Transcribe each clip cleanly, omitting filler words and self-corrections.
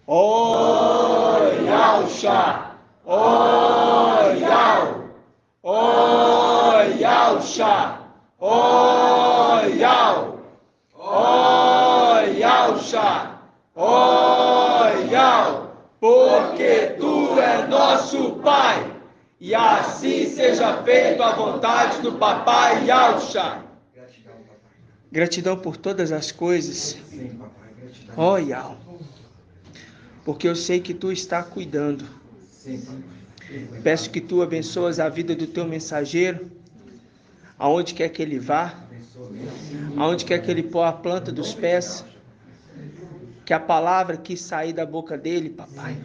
Oyalxa, Oyal, Oyalxa, Oyal, Oyalxa, Oyal, porque Tu é nosso Pai, e assim seja feita a vontade do Papai Yalxa. Gratidão por todas as coisas, ó Yal, porque eu sei que Tu está cuidando. Peço que Tu abençoes a vida do Teu mensageiro, aonde quer que ele vá, aonde quer que ele pôr a planta dos pés, que a palavra que sair da boca dele, papai,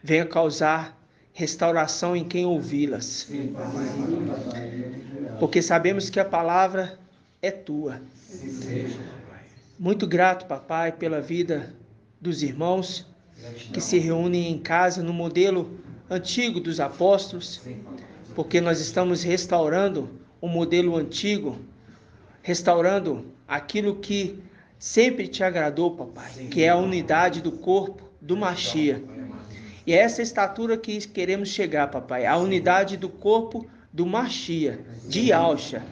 venha causar restauração em quem ouvi-las. Porque sabemos que a palavra é Tua. Muito grato, papai, pela vida dos irmãos que se reúnem em casa no modelo antigo dos apóstolos, porque nós estamos restaurando o modelo antigo, restaurando aquilo que sempre te agradou, papai, que é a unidade do corpo do Machia. E é essa estatura que queremos chegar, papai, a unidade do corpo do Machia, de Yalxa.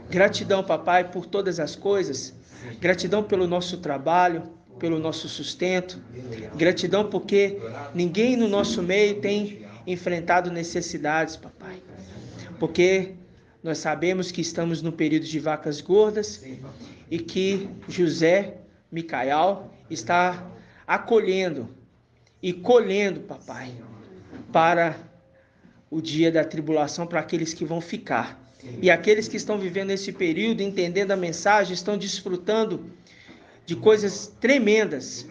Gratidão, papai, por todas as coisas. Gratidão pelo nosso trabalho, pelo nosso sustento. Gratidão porque ninguém no nosso meio tem enfrentado necessidades, papai. Porque nós sabemos que estamos no período de vacas gordas e que José Micael está acolhendo e colhendo, papai, para o dia da tribulação, para aqueles que vão ficar. E aqueles que estão vivendo esse período, entendendo a mensagem, estão desfrutando de coisas tremendas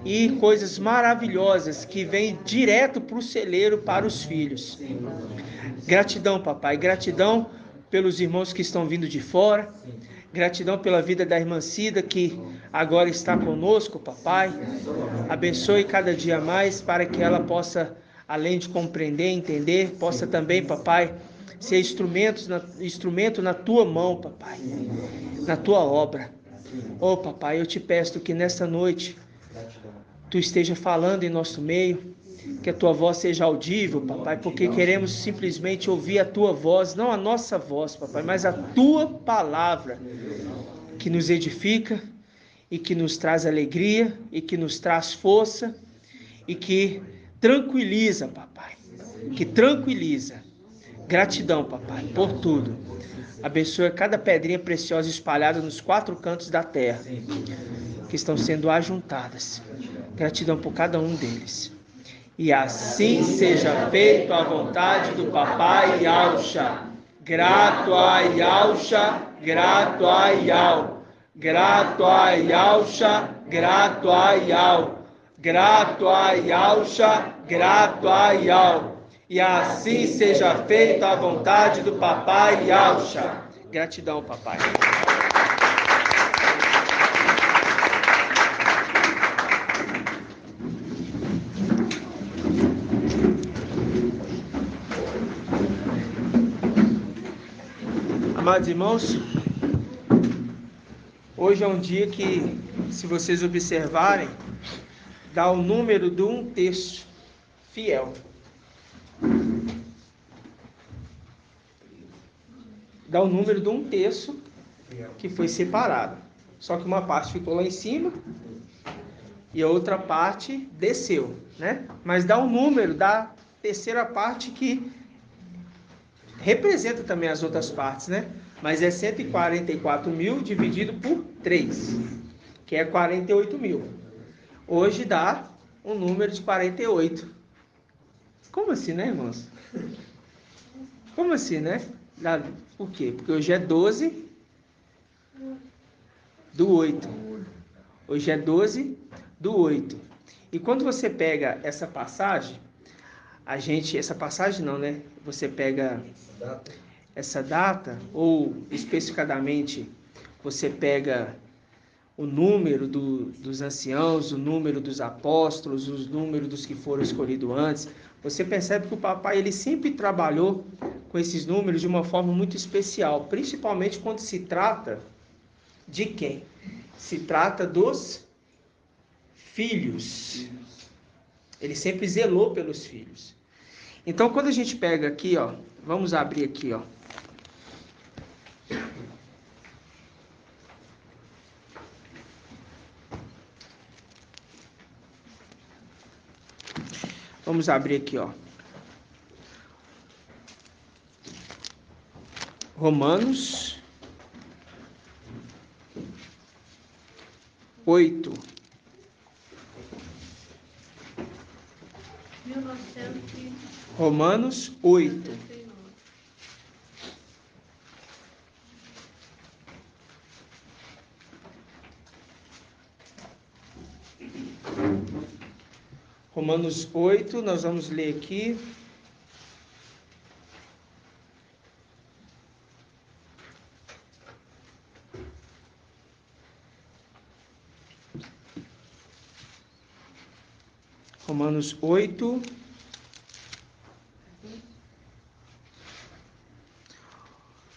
e coisas maravilhosas que vêm direto para o celeiro, para os filhos. Gratidão, papai, gratidão pelos irmãos que estão vindo de fora, gratidão pela vida da irmã Cida, que agora está conosco, papai. Abençoe cada dia mais para que ela possa, além de compreender, entender, possa também, papai, ser instrumento na tua mão, papai, na tua obra. Oh, papai, eu te peço que nesta noite tu esteja falando em nosso meio, que a tua voz seja audível, papai, porque queremos simplesmente ouvir a tua voz, não a nossa voz, papai, mas a tua palavra, que nos edifica e que nos traz alegria e que nos traz força e que tranquiliza, papai, que tranquiliza. Gratidão, papai, por tudo. Abençoa cada pedrinha preciosa espalhada nos 4 cantos da terra, que estão sendo ajuntadas. Gratidão por cada um deles. E assim seja feito a vontade do Papai Yalxa. Grato a Yalxa, grato a Yal. Grato a Yalxa, grato a Yal. Grato a Yalxa, grato a Yal. E assim seja feita a vontade do Papai Yalxa. Gratidão, papai. Amados irmãos, hoje é um dia que, se vocês observarem, dá o número de um terço fiel. Dá o número de um terço que foi separado. Só que uma parte ficou lá em cima e a outra parte desceu, né? Mas dá o número da terceira parte que representa também as outras partes, né? Mas é 144 mil dividido por 3, que é 48 mil. Hoje dá um número de 48. Como assim, né, irmãos? Como assim, né? Por quê? Porque hoje é 12 do 8. Hoje é 12 do 8. E quando você pega essa passagem, essa passagem não, né? Você pega essa data, ou especificadamente você pega o número dos anciãos, o número dos apóstolos, os números dos que foram escolhidos antes, você percebe que o papai ele sempre trabalhou com esses números de uma forma muito especial, principalmente quando se trata de quem? Se trata dos filhos. Ele sempre zelou pelos filhos. Então, quando a gente pega aqui, ó, vamos abrir aqui, ó. Vamos abrir aqui, ó. Romanos 8. 1900. Romanos 8. Romanos 8, nós vamos ler aqui. Romanos 8.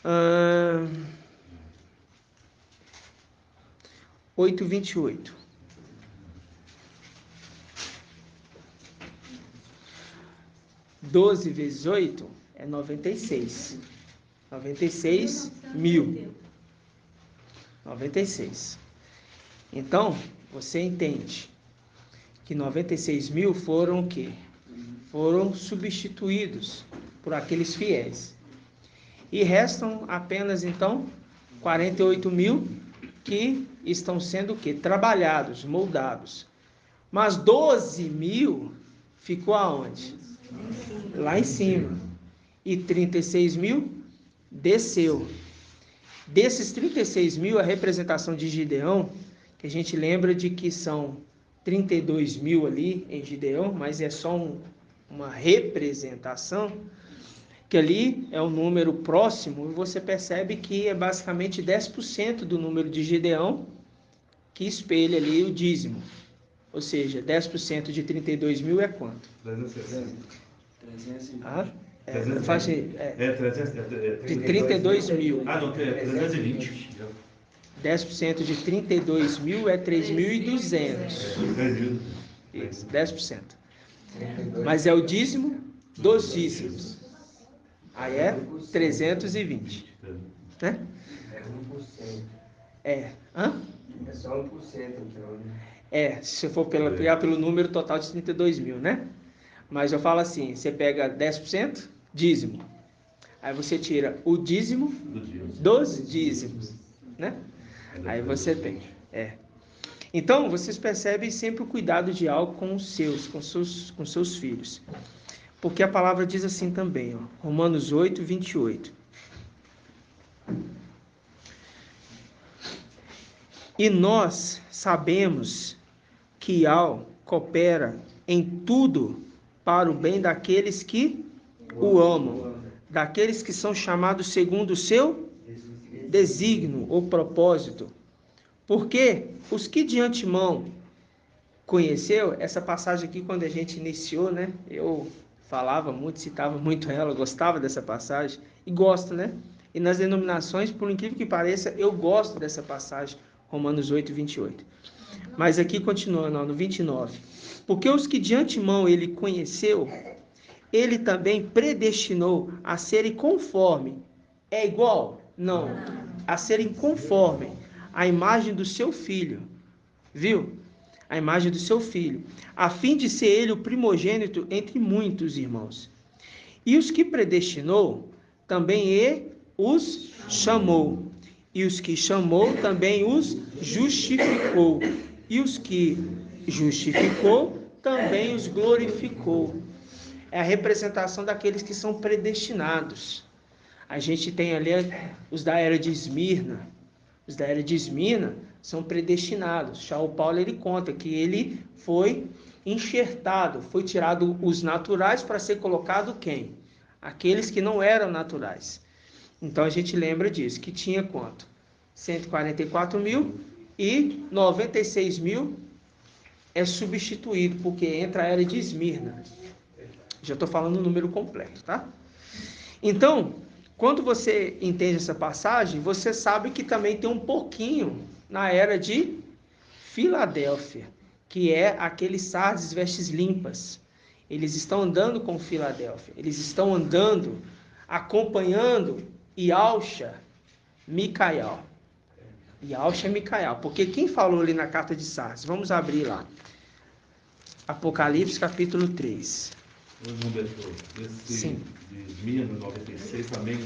Uh, 8:28. Doze vezes 8 é 96. 96 mil. 96. Então, você entende que 96 mil foram o quê? Foram substituídos por aqueles fiéis. E restam apenas, então, 48 mil que estão sendo o quê? Trabalhados, moldados. Mas 12 mil ficou aonde? Lá em cima. E 36 mil desceu. Desses 36 mil, a representação de Gideão, que a gente lembra de que são 32 mil ali em Gideão, mas é só uma representação, que ali é um número próximo, e você percebe que é basicamente 10% do número de Gideão que espelha ali o dízimo. Ou seja, 10% de 32 mil é quanto? 360. Ah? De 300. 32 mil. Ah, não, 320. 10% de 32 mil é 3.200. 3.000. Isso, 10%. Mas é o dízimo dos dízimos. Aí é 320. Né? É 1%. É. Hã? É só 1%, então. Se você for pegar pelo número total de 32 mil, né? Mas eu falo assim, você pega 10%, dízimo. Aí você tira o dízimo dos dízimos, né? Aí você tem. Então, vocês percebem sempre o cuidado de algo com os seus, com seus filhos. Porque a palavra diz assim também, ó, Romanos 8, 28. E nós sabemos que Al coopera em tudo para o bem daqueles que o amam, daqueles que são chamados segundo o seu desígnio ou propósito. Porque os que de antemão conheceu, essa passagem aqui quando a gente iniciou, né? Eu falava muito, citava muito ela, gostava dessa passagem e gosto, né? E nas denominações, por incrível que pareça, eu gosto dessa passagem, Romanos 8, 28. Mas aqui continuando, ó, no 29. Porque os que de antemão ele conheceu, ele também predestinou a serem conforme. É igual? Não. A serem conforme a imagem do seu filho. Viu? A imagem do seu filho. A fim de ser ele o primogênito entre muitos irmãos. E os que predestinou, também ele os chamou. E os que chamou, também os justificou. E os que justificou, também os glorificou. É a representação daqueles que são predestinados. A gente tem ali os da era de Esmirna. Os da era de Esmirna são predestinados. Já o Paulo ele conta que ele foi enxertado, foi tirado os naturais para ser colocado quem? Aqueles que não eram naturais. Então a gente lembra disso, que tinha quanto? 144 mil e 96 mil é substituído, porque entra a era de Esmirna. Já estou falando o número completo, tá? Então, quando você entende essa passagem, você sabe que também tem um pouquinho na era de Filadélfia, que é aqueles Sardes vestes limpas. Eles estão andando com Filadélfia, eles estão andando, acompanhando Yalcha, Micael. Yalcha, Micael. Porque quem falou ali na carta de Sardes? Vamos abrir lá. Apocalipse capítulo 3. O número desse Sim. de Esmirna, 96 também,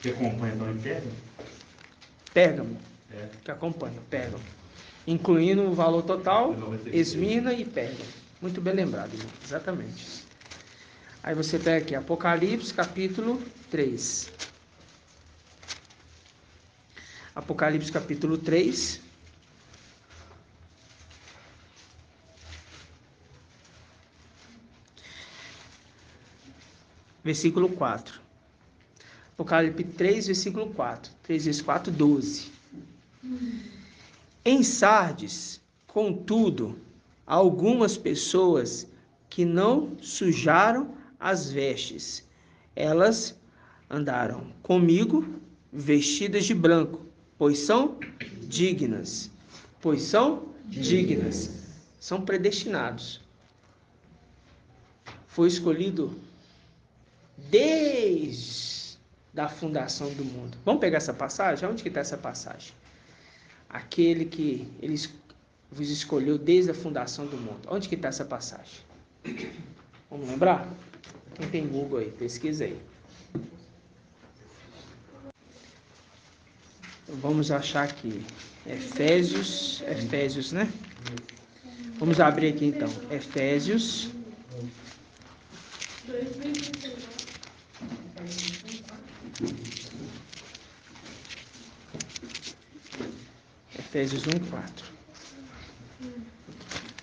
que acompanha então em Pérgamo? Pérgamo, É. que acompanha, Pérgamo. Incluindo o valor total, 96. Esmirna e Pérgamo. Muito bem lembrado, irmão. Exatamente. Aí você pega aqui, Apocalipse capítulo 3. Apocalipse capítulo 3. Versículo 4. Apocalipse 3, versículo 4. 3 vezes 4, 12. Em Sardes, contudo, há algumas pessoas que não sujaram as vestes. Elas andaram comigo vestidas de branco, pois são dignas. Pois são dignas. São predestinados. Foi escolhido desde a fundação do mundo. Vamos pegar essa passagem? Onde que está essa passagem? Aquele que ele vos escolheu desde a fundação do mundo. Onde que está essa passagem? Vamos lembrar? Quem tem Google aí, pesquisa aí. Vamos achar aqui. Efésios, né? Vamos abrir aqui então. Efésios. Efésios 1, 4.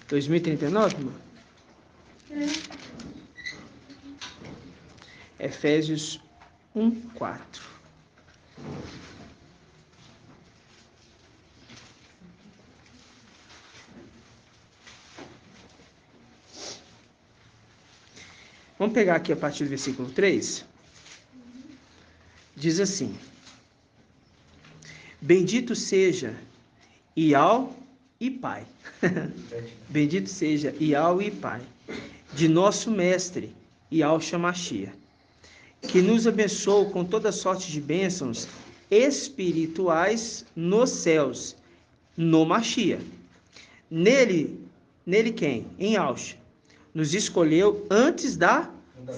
2039, irmão? Efésios 1, 4. Vamos pegar aqui a partir do versículo 3. Diz assim: Bendito seja Ial e Pai. Bendito seja Ial e Pai de nosso mestre Yalcha Mashiach, que nos abençoou com toda sorte de bênçãos espirituais nos céus, no Mashiach. Nele quem? Em Yalcha. Nos escolheu antes da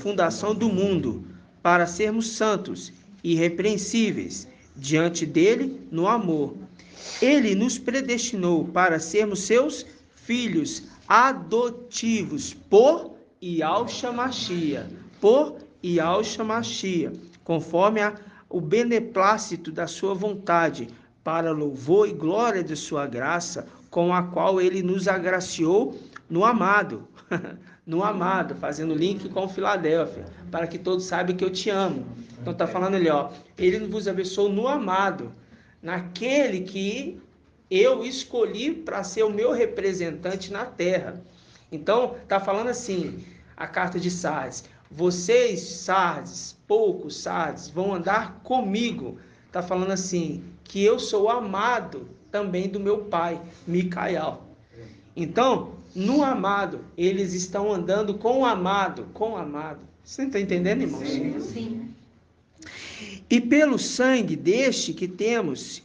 fundação do mundo, para sermos santos e irrepreensíveis diante dele no amor. Ele nos predestinou para sermos seus filhos adotivos por Yalcha Mashiach, conforme o beneplácito da sua vontade, para louvor e glória de sua graça, com a qual ele nos agraciou no amado. No amado, fazendo link com Filadélfia, para que todos saibam que eu te amo. Então está falando ali, ó, ele vos abençoou no amado, naquele que eu escolhi para ser o meu representante na terra. Então está falando assim, a carta de Sardes: vocês, Sardes, poucos Sardes, vão andar comigo. Está falando assim, que eu sou amado também do meu pai, Micael. Então, no amado, eles estão andando com o amado, Você está entendendo, irmãos? Sim. E pelo sangue deste que temos,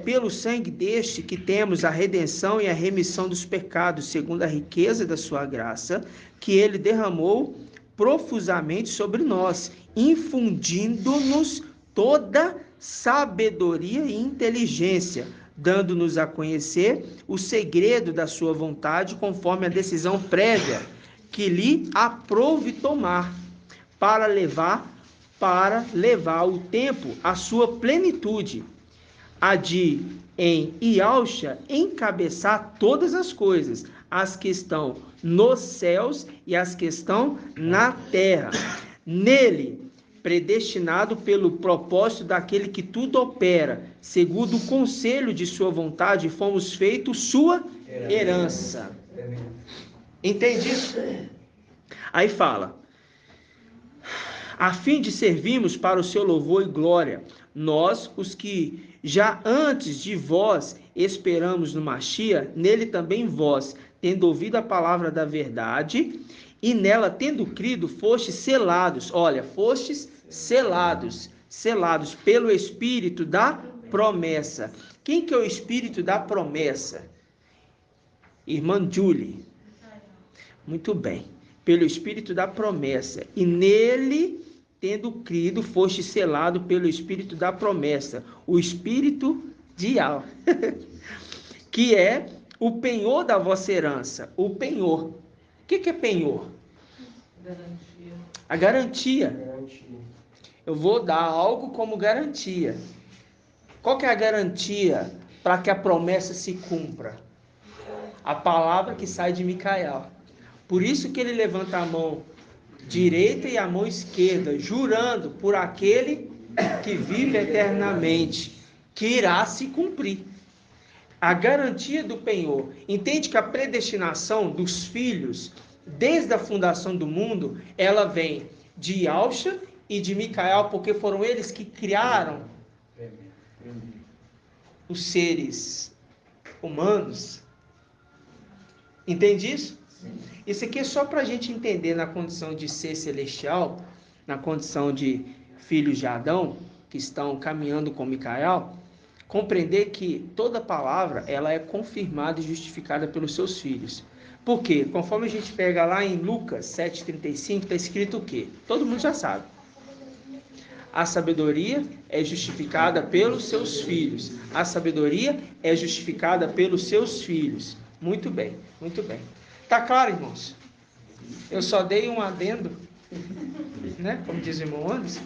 pelo sangue deste que temos a redenção e a remissão dos pecados, segundo a riqueza da sua graça, que ele derramou profusamente sobre nós, infundindo-nos toda sabedoria e inteligência, dando-nos a conhecer o segredo da sua vontade, conforme a decisão prévia que lhe aprouve tomar, para levar o tempo à sua plenitude, a de, em Yalcha, encabeçar todas as coisas, as que estão nos céus e as que estão na terra. Nele, predestinado pelo propósito daquele que tudo opera, segundo o conselho de sua vontade, fomos feitos sua herança. Entende isso? Aí fala: a fim de servirmos para o seu louvor e glória, nós, os que já antes de vós esperamos no Mashiach, nele também vós, tendo ouvido a palavra da verdade, e nela tendo crido, fostes selados. Olha, fostes selados, selados pelo Espírito da promessa. Quem que é o Espírito da promessa? Irmã Julie. Muito bem. Pelo Espírito da promessa. E nele, tendo crido, foste selado pelo Espírito da promessa. O Espírito de Al. Que é o penhor da vossa herança. O penhor. O que é penhor? Garantia. A garantia. Garantia. Eu vou dar algo como garantia. Qual que é a garantia para que a promessa se cumpra? A palavra que sai de Micael. Por isso que ele levanta a mão direita e a mão esquerda, jurando por aquele que vive eternamente, que irá se cumprir. A garantia do penhor. Entende que a predestinação dos filhos, desde a fundação do mundo, ela vem de Yahshua e de Micael, porque foram eles que criaram os seres humanos. Entende isso? Sim. Isso aqui é só para a gente entender na condição de ser celestial, na condição de filhos de Adão, que estão caminhando com Micael, compreender que toda palavra ela é confirmada e justificada pelos seus filhos. Por quê? Conforme a gente pega lá em Lucas 7,35, está escrito o quê? Todo mundo já sabe. A sabedoria é justificada pelos seus filhos. A sabedoria é justificada pelos seus filhos. Muito bem, muito bem. Tá claro, irmãos? Eu só dei um adendo, né? Como diz o irmão Anderson,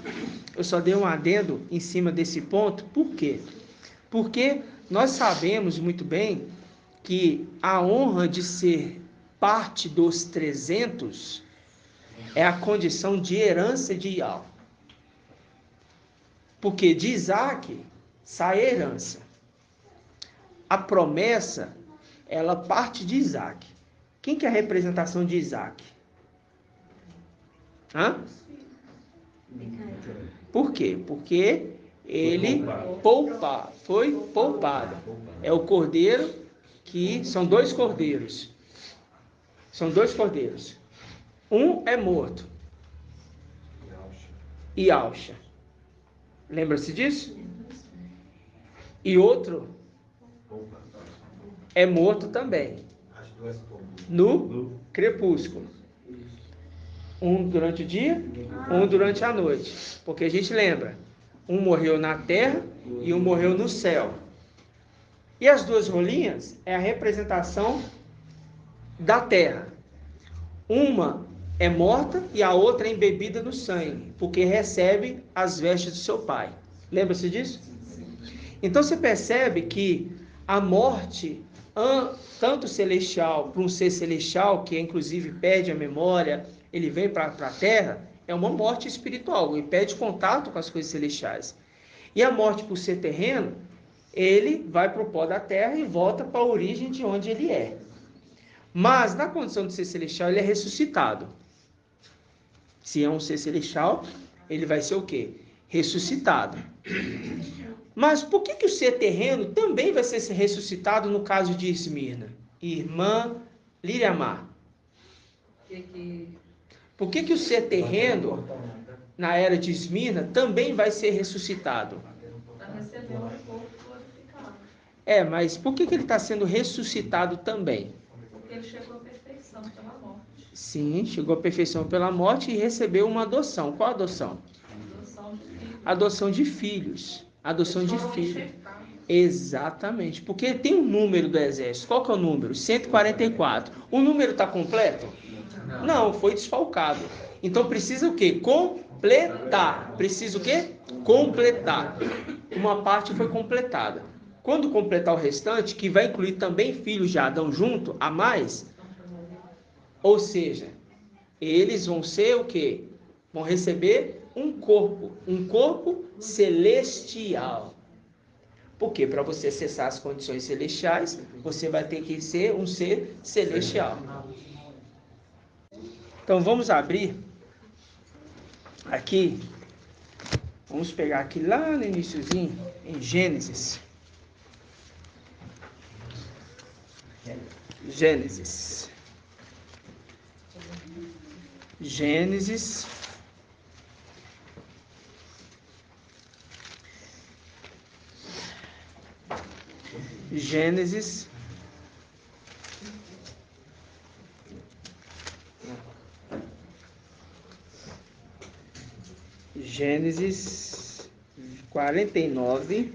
eu só dei um adendo em cima desse ponto. Por quê? Porque nós sabemos muito bem que a honra de ser parte dos 300 é a condição de herança de Yahweh. Porque de Isaac sai a herança. A promessa, ela parte de Isaac. Quem que é a representação de Isaac? Hã? Por quê? Porque ele foi poupado. É o cordeiro que... São dois cordeiros. São dois cordeiros. Um é morto. E Yahshua. Lembra-se disso? E outro é morto também. No crepúsculo. Um durante o dia, um durante a noite. Porque a gente lembra, um morreu na terra e um morreu no céu. E as duas rolinhas é a representação da terra. Uma é morta e a outra é embebida no sangue, porque recebe as vestes do seu pai. Lembra-se disso? Então você percebe que a morte, tanto celestial, para um ser celestial, que inclusive perde a memória, ele vem para a terra, é uma morte espiritual, ele perde contato com as coisas celestiais. E a morte por ser terreno, ele vai para o pó da terra e volta para a origem de onde ele é. Mas na condição de ser celestial, ele é ressuscitado. Se é um ser celestial, ele vai ser o quê? Ressuscitado. Mas por que o ser terreno também vai ser ressuscitado no caso de Esmirna? Irmã Liriamar. Por que o ser terreno, na era de Esmirna, também vai ser ressuscitado? Para receber um corpo glorificado. Mas por que ele está sendo ressuscitado também? Porque ele chegou à perfeição pela morte. Sim, chegou à perfeição pela morte e recebeu uma adoção. Qual adoção? Adoção de filhos. Adoção de filhos. Exatamente. Porque tem um número do exército. Qual que é o número? 144. O número está completo? Não, foi desfalcado. Então precisa o quê? Completar. Precisa o quê? Completar. Uma parte foi completada. Quando completar o restante, que vai incluir também filhos de Adão junto, a mais, ou seja, eles vão ser o quê? Vão receber um corpo celestial. Por quê? Para você acessar as condições celestiais, você vai ter que ser um ser celestial. Então vamos abrir aqui, vamos pegar aqui lá no iniciozinho, em Gênesis. Gênesis. Gênesis. Gênesis. Gênesis 49.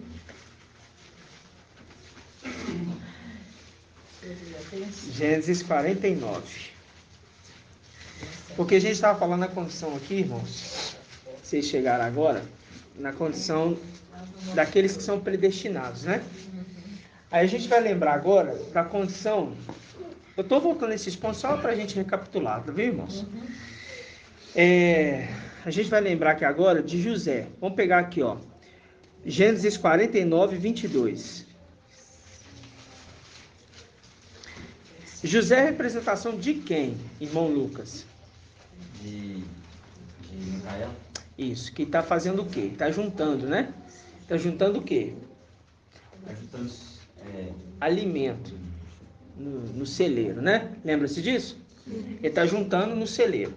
Gênesis 49. Porque a gente estava falando na condição aqui, irmãos, vocês chegaram agora, na condição daqueles que são predestinados, né? Aí a gente vai lembrar agora da condição. Eu estou voltando esses pontos só para a gente recapitular, tá vendo, irmãos? A gente vai lembrar aqui agora de José. Vamos pegar aqui, ó. Gênesis 49, 22. José é representação de quem, irmão Lucas? De Micael? Isso, que está fazendo o quê? Está juntando, né? Está juntando o quê? Está juntando alimento no celeiro, né? Lembra-se disso? Ele está juntando no celeiro.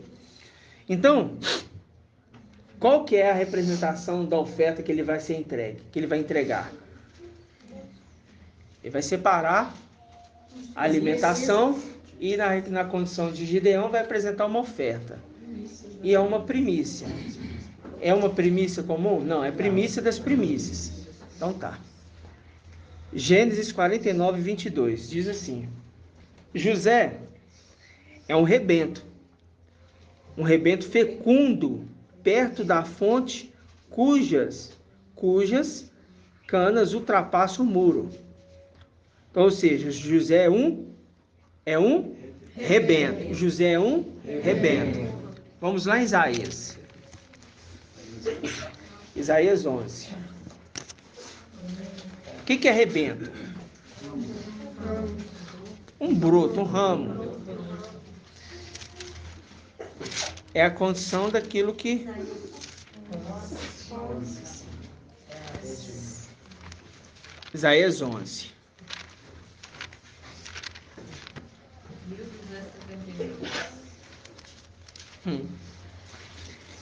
Então, qual que é a representação da oferta que ele vai ser entregue? Que ele vai entregar? Ele vai separar a alimentação e na condição de Gideão vai apresentar uma oferta. E é uma primícia. É uma primícia comum? Não, é primícia das primícias. Então tá. Gênesis 49, 22 diz assim: José é um rebento fecundo perto da fonte cujas canas ultrapassam o muro. Então, ou seja, José é um rebento. José é um rebento. Vamos lá em Isaías. Isaías 11. O que é rebento? Um broto, um ramo. É a condição daquilo que... Isaías 11.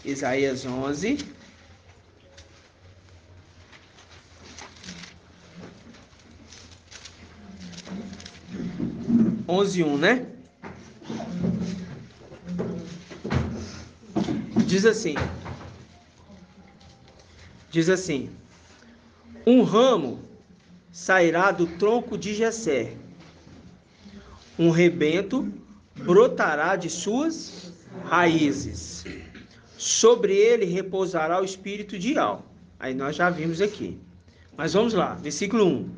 Isaías 11. Onze 1, né? Diz assim: um ramo sairá do tronco de Jessé, um rebento brotará de suas raízes, sobre ele repousará o espírito de Al. Aí nós já vimos aqui. Mas vamos lá, versículo 1.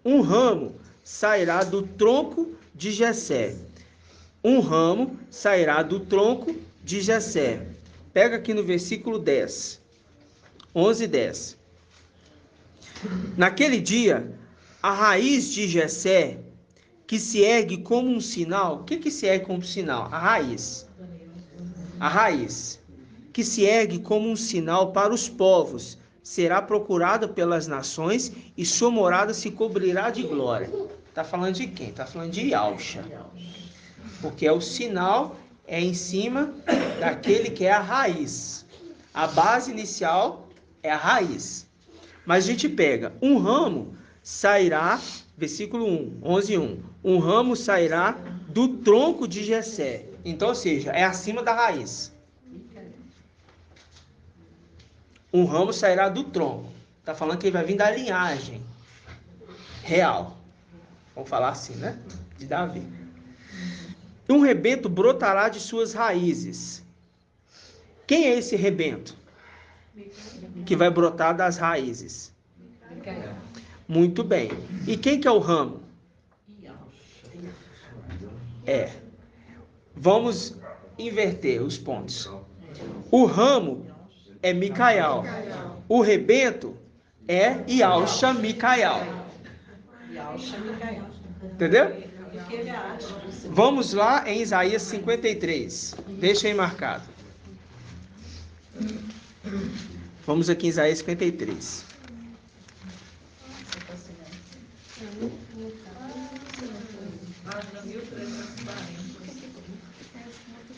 Um ramo sairá do tronco de Jessé. Um ramo sairá do tronco de Jessé. Pega aqui no versículo 10. 11, 10. Naquele dia, a raiz de Jessé, que se ergue como um sinal. O que se ergue como um sinal? A raiz. A raiz, que se ergue como um sinal para os povos, será procurada pelas nações e sua morada se cobrirá de glória. Está falando de quem? Está falando de Yahusha. Porque é o sinal, é em cima daquele que é a raiz. A base inicial é a raiz. Mas a gente pega, um ramo sairá, versículo 1, 11, 1. Um ramo sairá do tronco de Jessé. Então, ou seja, é acima da raiz. Um ramo sairá do tronco. Está falando que ele vai vir da linhagem real. Vamos falar assim, né? De Davi. Um rebento brotará de suas raízes. Quem é esse rebento? Que vai brotar das raízes. Muito bem. E quem que é o ramo? Vamos inverter os pontos. O ramo é Micael. O rebento é Yahusha Micael. Entendeu? Vamos lá em Isaías 53. Deixa aí marcado. Vamos aqui em Isaías 53.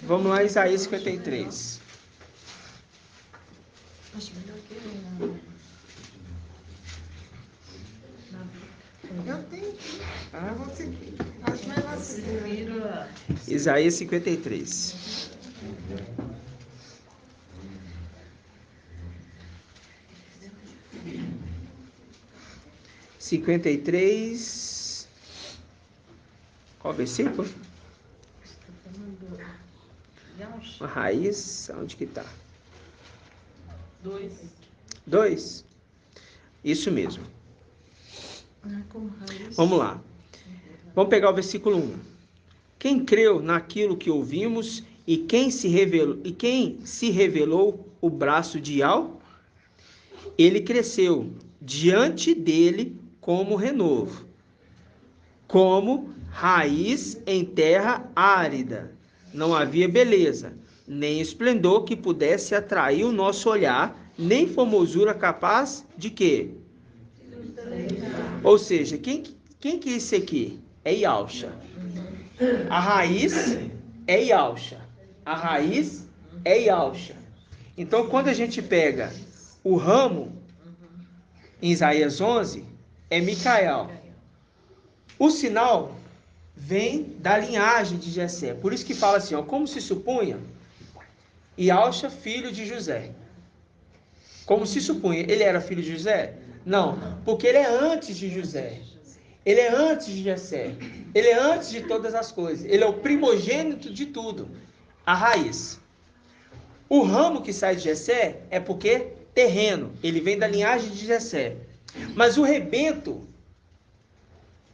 Vamos lá, Isaías 53. Acho melhor que eu tenho. Eu vou seguir. Acho melhor seguir. Isaías 53. Qual versículo? A raiz, onde que está? 2. Isso mesmo. Vamos lá. Vamos pegar o versículo 1. Quem creu naquilo que ouvimos e quem se revelou o braço de Iau? Ele cresceu diante dele como renovo, como raiz em terra árida. Não havia beleza, nem esplendor que pudesse atrair o nosso olhar, nem formosura capaz de quê? Ou seja, quem que é esse aqui? É Yausha. A raiz é Yausha. A raiz é Yausha. Então, quando a gente pega o ramo, em Isaías 11, é Micael. O sinal vem da linhagem de Jessé. Por isso que fala assim, ó, como se supunha, Yausha, filho de José. Como se supunha, ele era filho de José? Não, porque ele é antes de José. Ele é antes de Jessé. Ele é antes de todas as coisas. Ele é o primogênito de tudo. A raiz. O ramo que sai de Jessé é porque terreno. Ele vem da linhagem de Jessé. Mas o rebento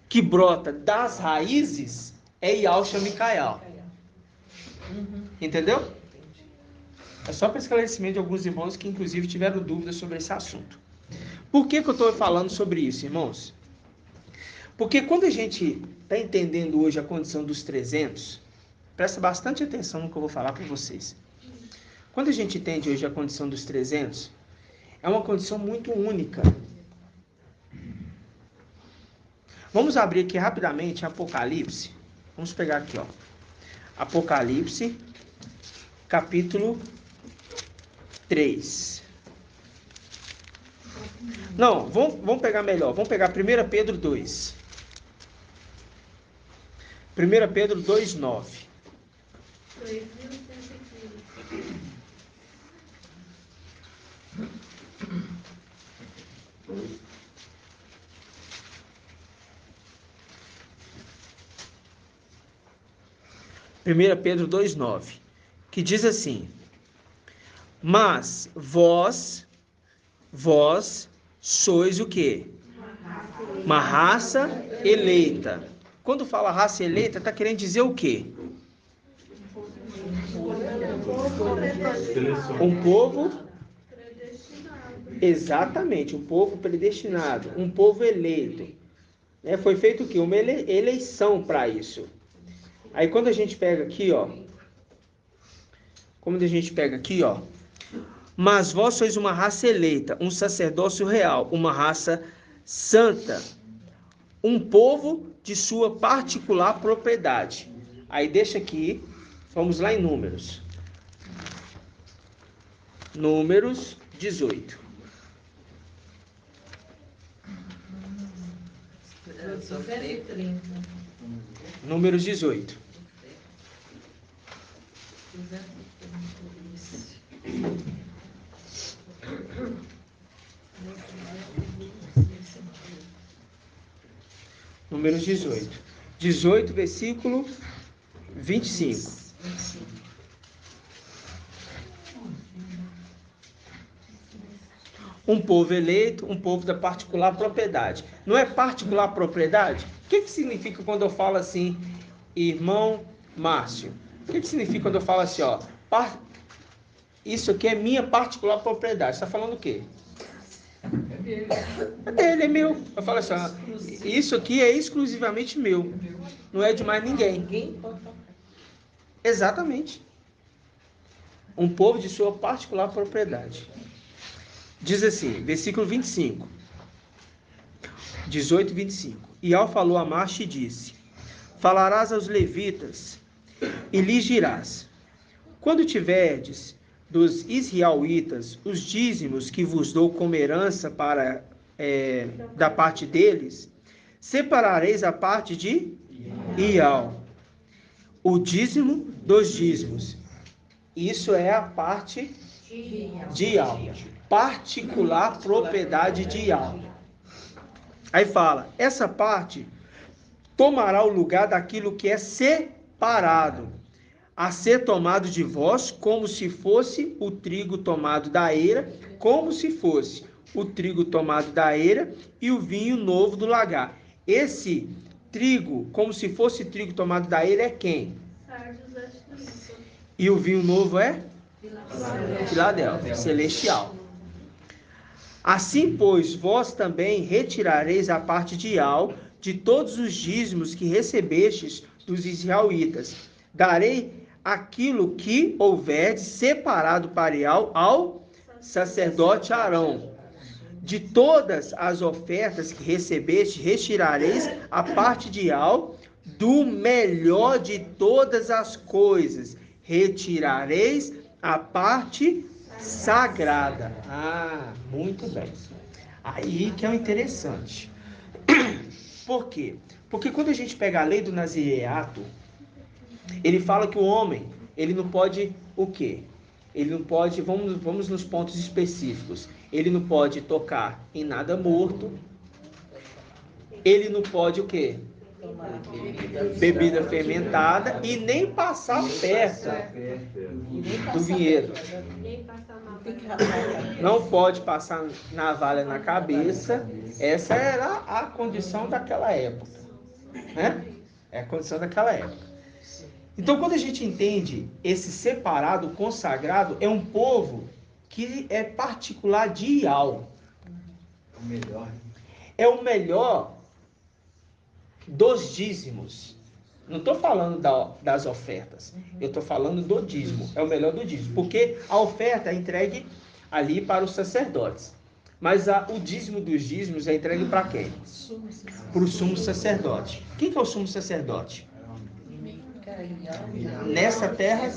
que brota das raízes é Yausha Micael. Entendeu? É só para esclarecimento de alguns irmãos que inclusive tiveram dúvidas sobre esse assunto. Por que eu estou falando sobre isso, irmãos? Porque quando a gente está entendendo hoje a condição dos 300, presta bastante atenção no que eu vou falar para vocês. Quando a gente entende hoje a condição dos 300, é uma condição muito única. Vamos abrir aqui rapidamente Apocalipse. Vamos pegar aqui, ó. Apocalipse, capítulo 3. Não, vamos pegar melhor. Vamos pegar 1 Pedro 2. 1 Pedro 2, 9. 1 Pedro 2,9, que diz assim: mas vós sois o quê? Uma raça eleita. Quando fala raça eleita, está querendo dizer o quê? Um povo exatamente, um povo predestinado, um povo eleito. Foi feito o quê? Uma eleição para isso. Aí quando a gente pega aqui, ó, mas vós sois uma raça eleita, um sacerdócio real, uma raça santa, um povo de sua particular propriedade. Aí deixa aqui, vamos lá em Números. Números 18. Números 18. Números 18. 18, versículo 25. Um povo eleito, um povo da particular propriedade. Não é particular propriedade? O que significa quando eu falo assim, irmão Márcio? O que significa quando eu falo assim, ó, isso aqui é minha particular propriedade? Você está falando o quê? É dele, é meu. Eu falo assim, ó, isso aqui é exclusivamente meu. Não é de mais ninguém. Exatamente. Um povo de sua particular propriedade. Diz assim, versículo 25. 18 e 25. Iau falou a Marche e disse: falarás aos levitas e lhes dirás: Quando tiverdes dos israelitas os dízimos que vos dou como herança da parte deles, separareis a parte de Ial, o dízimo dos dízimos. Isso é a parte de Ial, particular propriedade de Ial. Aí fala, essa parte tomará o lugar daquilo que é separado, a ser tomado de vós, como se fosse o trigo tomado da eira, como se fosse o trigo tomado da eira e o vinho novo do lagar. Esse trigo, como se fosse trigo tomado da eira, é quem? E o vinho novo é? Filadélfia, celestial. Assim, pois, vós também retirareis a parte de Ial de todos os dízimos que recebestes dos israelitas. Darei aquilo que houverdes separado para Ial ao sacerdote Arão. De todas as ofertas que recebeste, retirareis a parte de Ial do melhor de todas as coisas. Retirareis a parte sagrada. Ah, muito bem. Aí que é o interessante. Por quê? Porque quando a gente pega a lei do nazireato, ele fala que o homem, ele não pode o quê? Ele não pode, vamos nos pontos específicos. Ele não pode tocar em nada morto. Ele não pode o quê? Bebida fermentada e nem passar perto do vinhedo. Não pode passar navalha na cabeça. Essa era a condição daquela época, né? É a condição daquela época. Então, quando a gente entende esse separado, consagrado, é um povo que é particular de Ial. É o melhor dos dízimos. Não estou falando das ofertas. Eu estou falando do dízimo. É o melhor do dízimo. Porque a oferta é entregue ali para os sacerdotes. Mas o dízimo dos dízimos é entregue para quem? Para o sumo sacerdote. Quem que é o sumo sacerdote? Nessa terra,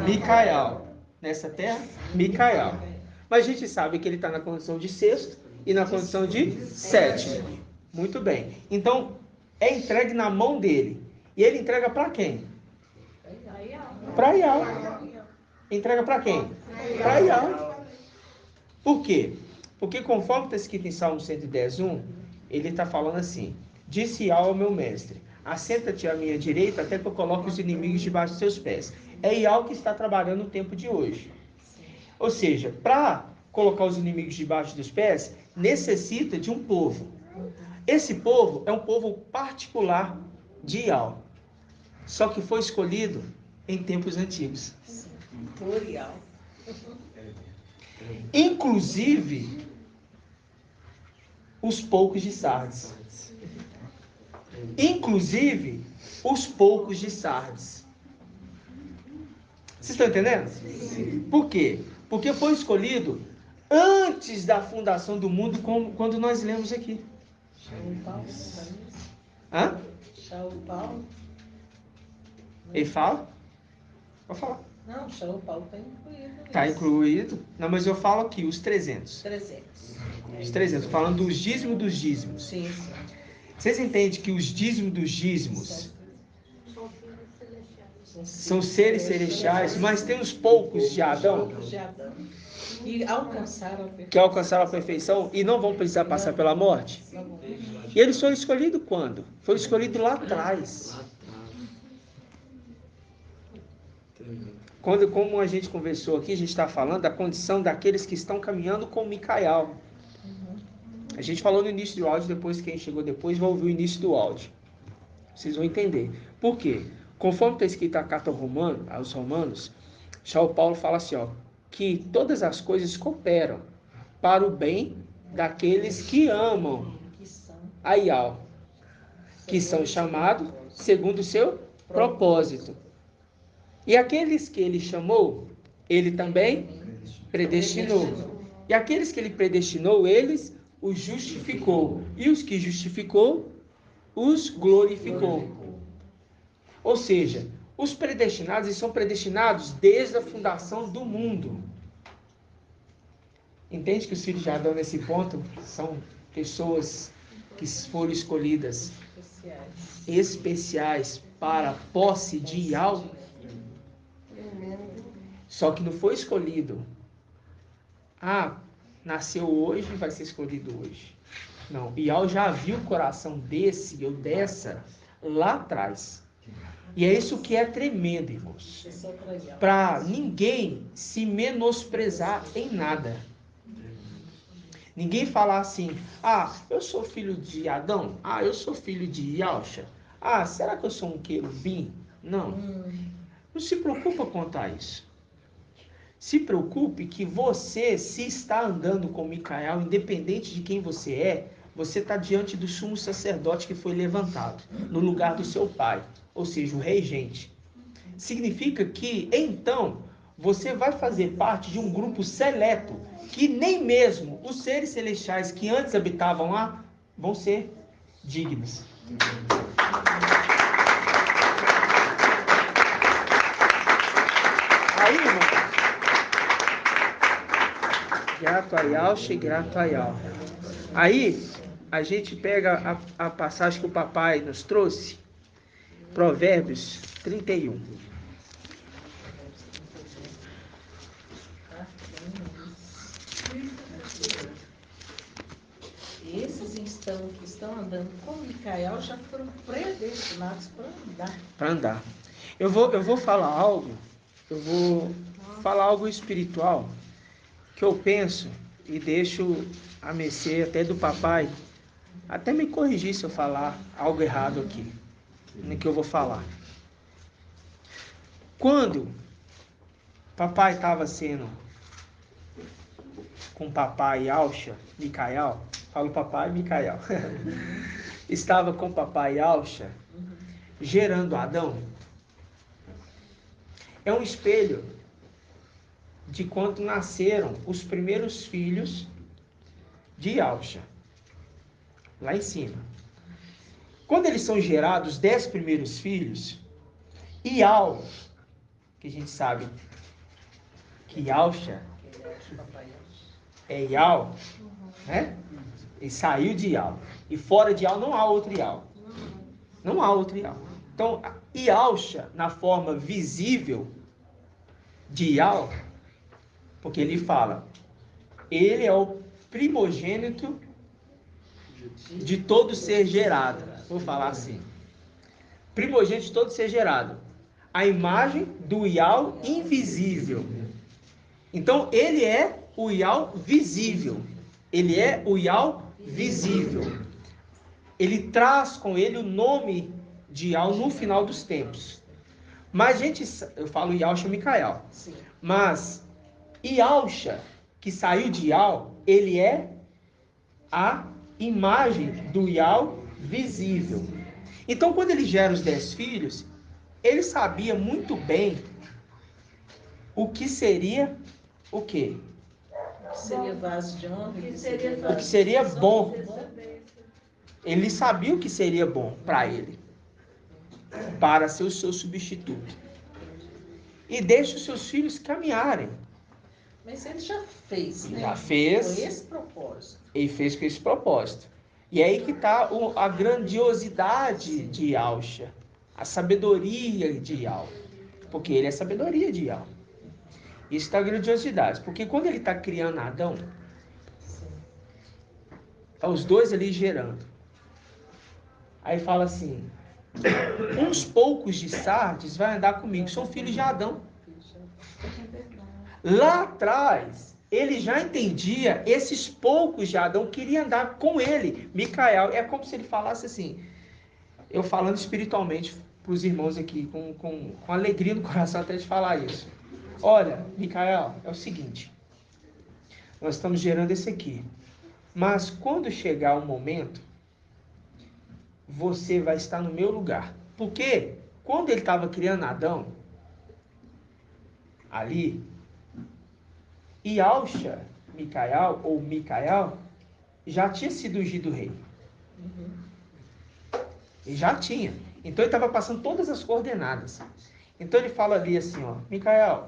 Micael. Nessa terra, Micael. Mas a gente sabe que ele está na condição de sexto e na condição de sétimo. Muito bem. Então, é entregue na mão dele. E ele entrega para quem? Para Ial. Entrega para quem? Para Ial. Por quê? Porque conforme está escrito em Salmo 110:1, ele está falando assim: disse Ial ao meu mestre, assenta-te à minha direita até que eu coloque os inimigos debaixo de seus pés. É Ial que está trabalhando no tempo de hoje. Ou seja, para colocar os inimigos debaixo dos pés, necessita de um povo. Esse povo é um povo particular de Ial. Só que foi escolhido em tempos antigos. Por Ial. Inclusive, os poucos de Sardes. Inclusive, os poucos de Sardes. Vocês estão entendendo? Sim. Por quê? Porque foi escolhido antes da fundação do mundo, quando nós lemos aqui. Shaul Paulo. Hã? Shaul Paulo. Ele fala? Pode falar. Não, Shaul Paulo está incluído. Está incluído. Não, mas eu falo aqui, os 300. 300. Os 300, falando dos dízimos dos dízimos. Sim, sim. Vocês entendem que os dízimos dos dízimos são seres celestiais, mas tem os poucos de Adão De Adão. E alcançaram a perfeição. que alcançaram a perfeição e não vão precisar passar pela morte? E eles foram escolhidos quando? Foram escolhidos lá atrás. Como a gente conversou aqui, a gente está falando da condição daqueles que estão caminhando com Micael. A gente falou no início do áudio, depois quem chegou depois vai ouvir o início do áudio. Vocês vão entender. Por quê? Conforme está escrito a carta aos Romanos, Shaul Paulo fala assim, ó, que todas as coisas cooperam para o bem daqueles que amam a Ial, que são chamados segundo o seu propósito. E aqueles que ele chamou, ele também predestinou. E aqueles que ele predestinou, eles os justificou. E os que justificou, os glorificou. Ou seja, Os predestinados, eles são predestinados desde a fundação do mundo. Entende que os filhos de Adão, nesse ponto, são pessoas que foram escolhidas especiais para a posse de Yahweh? Só que não foi escolhido. Ah, nasceu hoje, vai ser escolhido hoje. Não, Yahweh já viu o coração desse ou dessa lá atrás. E é isso que é tremendo, irmãos. Para ninguém se menosprezar em nada. Ninguém falar assim, ah, eu sou filho de Adão, ah, eu sou filho de Yausha, ah, será que eu sou um querubim? Não. Não se preocupa quanto a isso. Se preocupe que você, se está andando com Micael, independente de quem você está diante do sumo sacerdote que foi levantado, no lugar do seu pai, ou seja, o regente. Significa que, então, você vai fazer parte de um grupo seleto, que nem mesmo os seres celestiais que antes habitavam lá, vão ser dignos. Aí, irmão, grato a Yausha e grato a Yahweh. Aí, a gente pega a passagem que o papai nos trouxe, Provérbios 31. Esses que estão andando com Micael já foram predestinados para andar. Eu vou falar algo, espiritual, que eu penso e deixo a mercê até do papai, até me corrigir se eu falar algo errado aqui, no que eu vou falar. Quando papai estava sendo com papai Yausha, Micael, falo papai Micael, estava com papai Yausha, gerando Adão, é um espelho de quando nasceram os primeiros filhos de Yausha, lá em cima. Quando eles são gerados, os 10 primeiros filhos, Ial, que a gente sabe que Yausha é Ial, né? Ele saiu de Ial. E fora de Ial não há outro Ial. Não há outro Ial. Então, Yausha, na forma visível de Ial, porque ele fala, ele é o primogênito de todo ser gerado. Vou falar assim. Primogênito de todo ser gerado. A imagem do Ial invisível. Então, ele é o Ial visível. Ele é o Ial visível. Ele traz com ele o nome de Ial no final dos tempos. Mas, eu falo Yausha e Micael. Sim. Mas, Yausha, que saiu de Ial, ele é a imagem do Ial visível. Então, quando ele gera os 10 filhos, ele sabia muito bem o que seria o quê? O que seria vaso de honra, O que seria bom. Ele sabia o que seria bom para ele, para ser o seu substituto. E deixa os seus filhos caminharem. Mas ele já fez, né? Já fez. Com esse propósito. Ele fez com esse propósito. E aí que está a grandiosidade de Yausha, a sabedoria de Yahweh, porque ele é a sabedoria de Yahweh. Isso está a grandiosidade, porque quando ele está criando Adão, os dois ali gerando. Aí fala assim, uns poucos de Sardes vai andar comigo, são filhos de Adão. Lá atrás, ele já entendia, esses poucos de Adão queriam andar com ele. Micael, é como se ele falasse assim, eu falando espiritualmente para os irmãos aqui, com alegria no coração até de falar isso. Olha, Micael, é o seguinte, nós estamos gerando esse aqui, mas quando chegar o momento, você vai estar no meu lugar. Porque quando ele estava criando Adão, ali, Yausha, Micael, ou Micael, já tinha sido ungido rei. Ele já tinha. Então ele estava passando todas as coordenadas. Então ele fala ali assim, ó, Micael,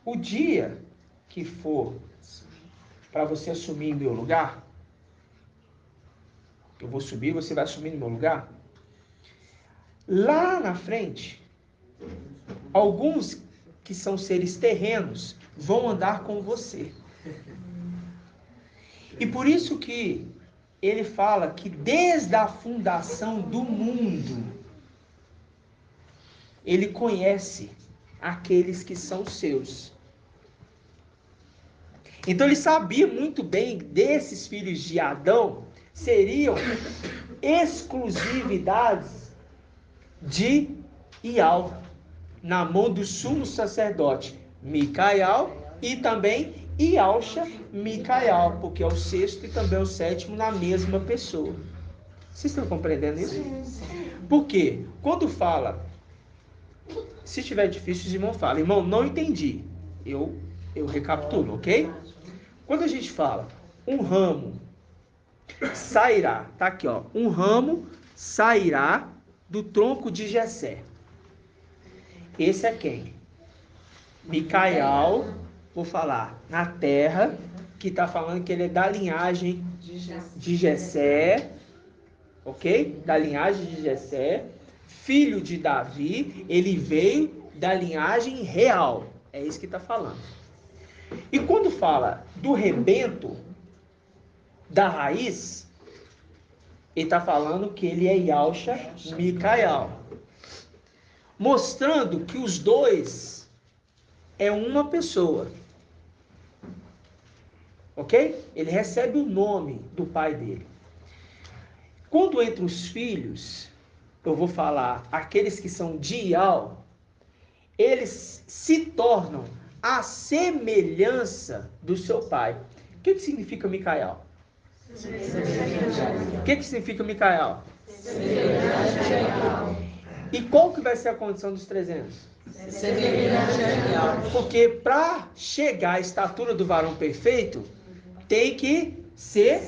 o dia que for para você assumir em meu lugar, eu vou subir, você vai assumir no meu lugar, lá na frente, alguns que são seres terrenos vão andar com você. E por isso que ele fala que desde a fundação do mundo, ele conhece aqueles que são seus. Então ele sabia muito bem desses filhos de Adão seriam exclusividades de Ial, na mão do sumo sacerdote Micael e também Ialcha Micael, porque é o sexto e também o sétimo na mesma pessoa. Vocês estão compreendendo isso? Por quê? Quando fala, se estiver difícil, os irmãos falam, irmão, não entendi. Eu recapitulo, ok? Quando a gente fala, um ramo sairá, tá aqui, ó, um ramo sairá do tronco de Jessé. Esse é quem? Micael, vou falar, na terra, que está falando que ele é da linhagem de Jessé, ok? Da linhagem de Jessé, filho de Davi, ele veio da linhagem real, é isso que está falando. E quando fala do rebento, da raiz, ele está falando que ele é Ialcha Micael, mostrando que os dois é uma pessoa, ok? Ele recebe o nome do pai dele. Quando entre os filhos, eu vou falar, aqueles que são de Ial, eles se tornam a semelhança do seu pai. O que significa Micael? O que significa Micael? E qual que vai ser a condição dos 300? Porque para chegar à estatura do varão perfeito, tem que ser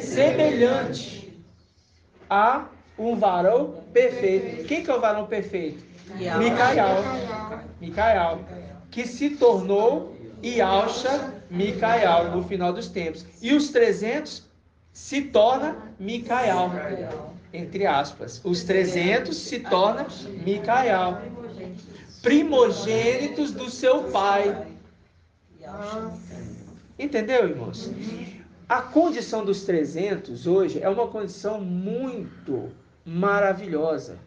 semelhante a um varão perfeito. Quem que é o varão perfeito? Micael, que se tornou Ialcha Micael no final dos tempos. E os 300 se torna Micael, entre aspas. Os 300 se torna Micael, primogênitos do seu pai. Entendeu, irmãos? A condição dos 300 hoje é uma condição muito maravilhosa.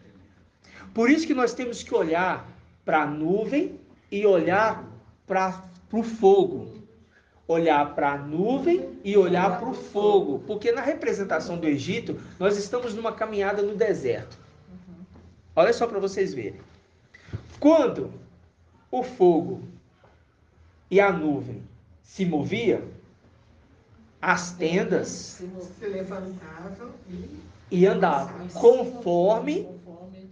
Por isso que nós temos que olhar para a nuvem e olhar para o fogo. Olhar para a nuvem e olhar para o fogo. Porque na representação do Egito, nós estamos numa caminhada no deserto. Olha só para vocês verem. Quando o fogo e a nuvem se moviam, as tendas Se levantavam e andavam conforme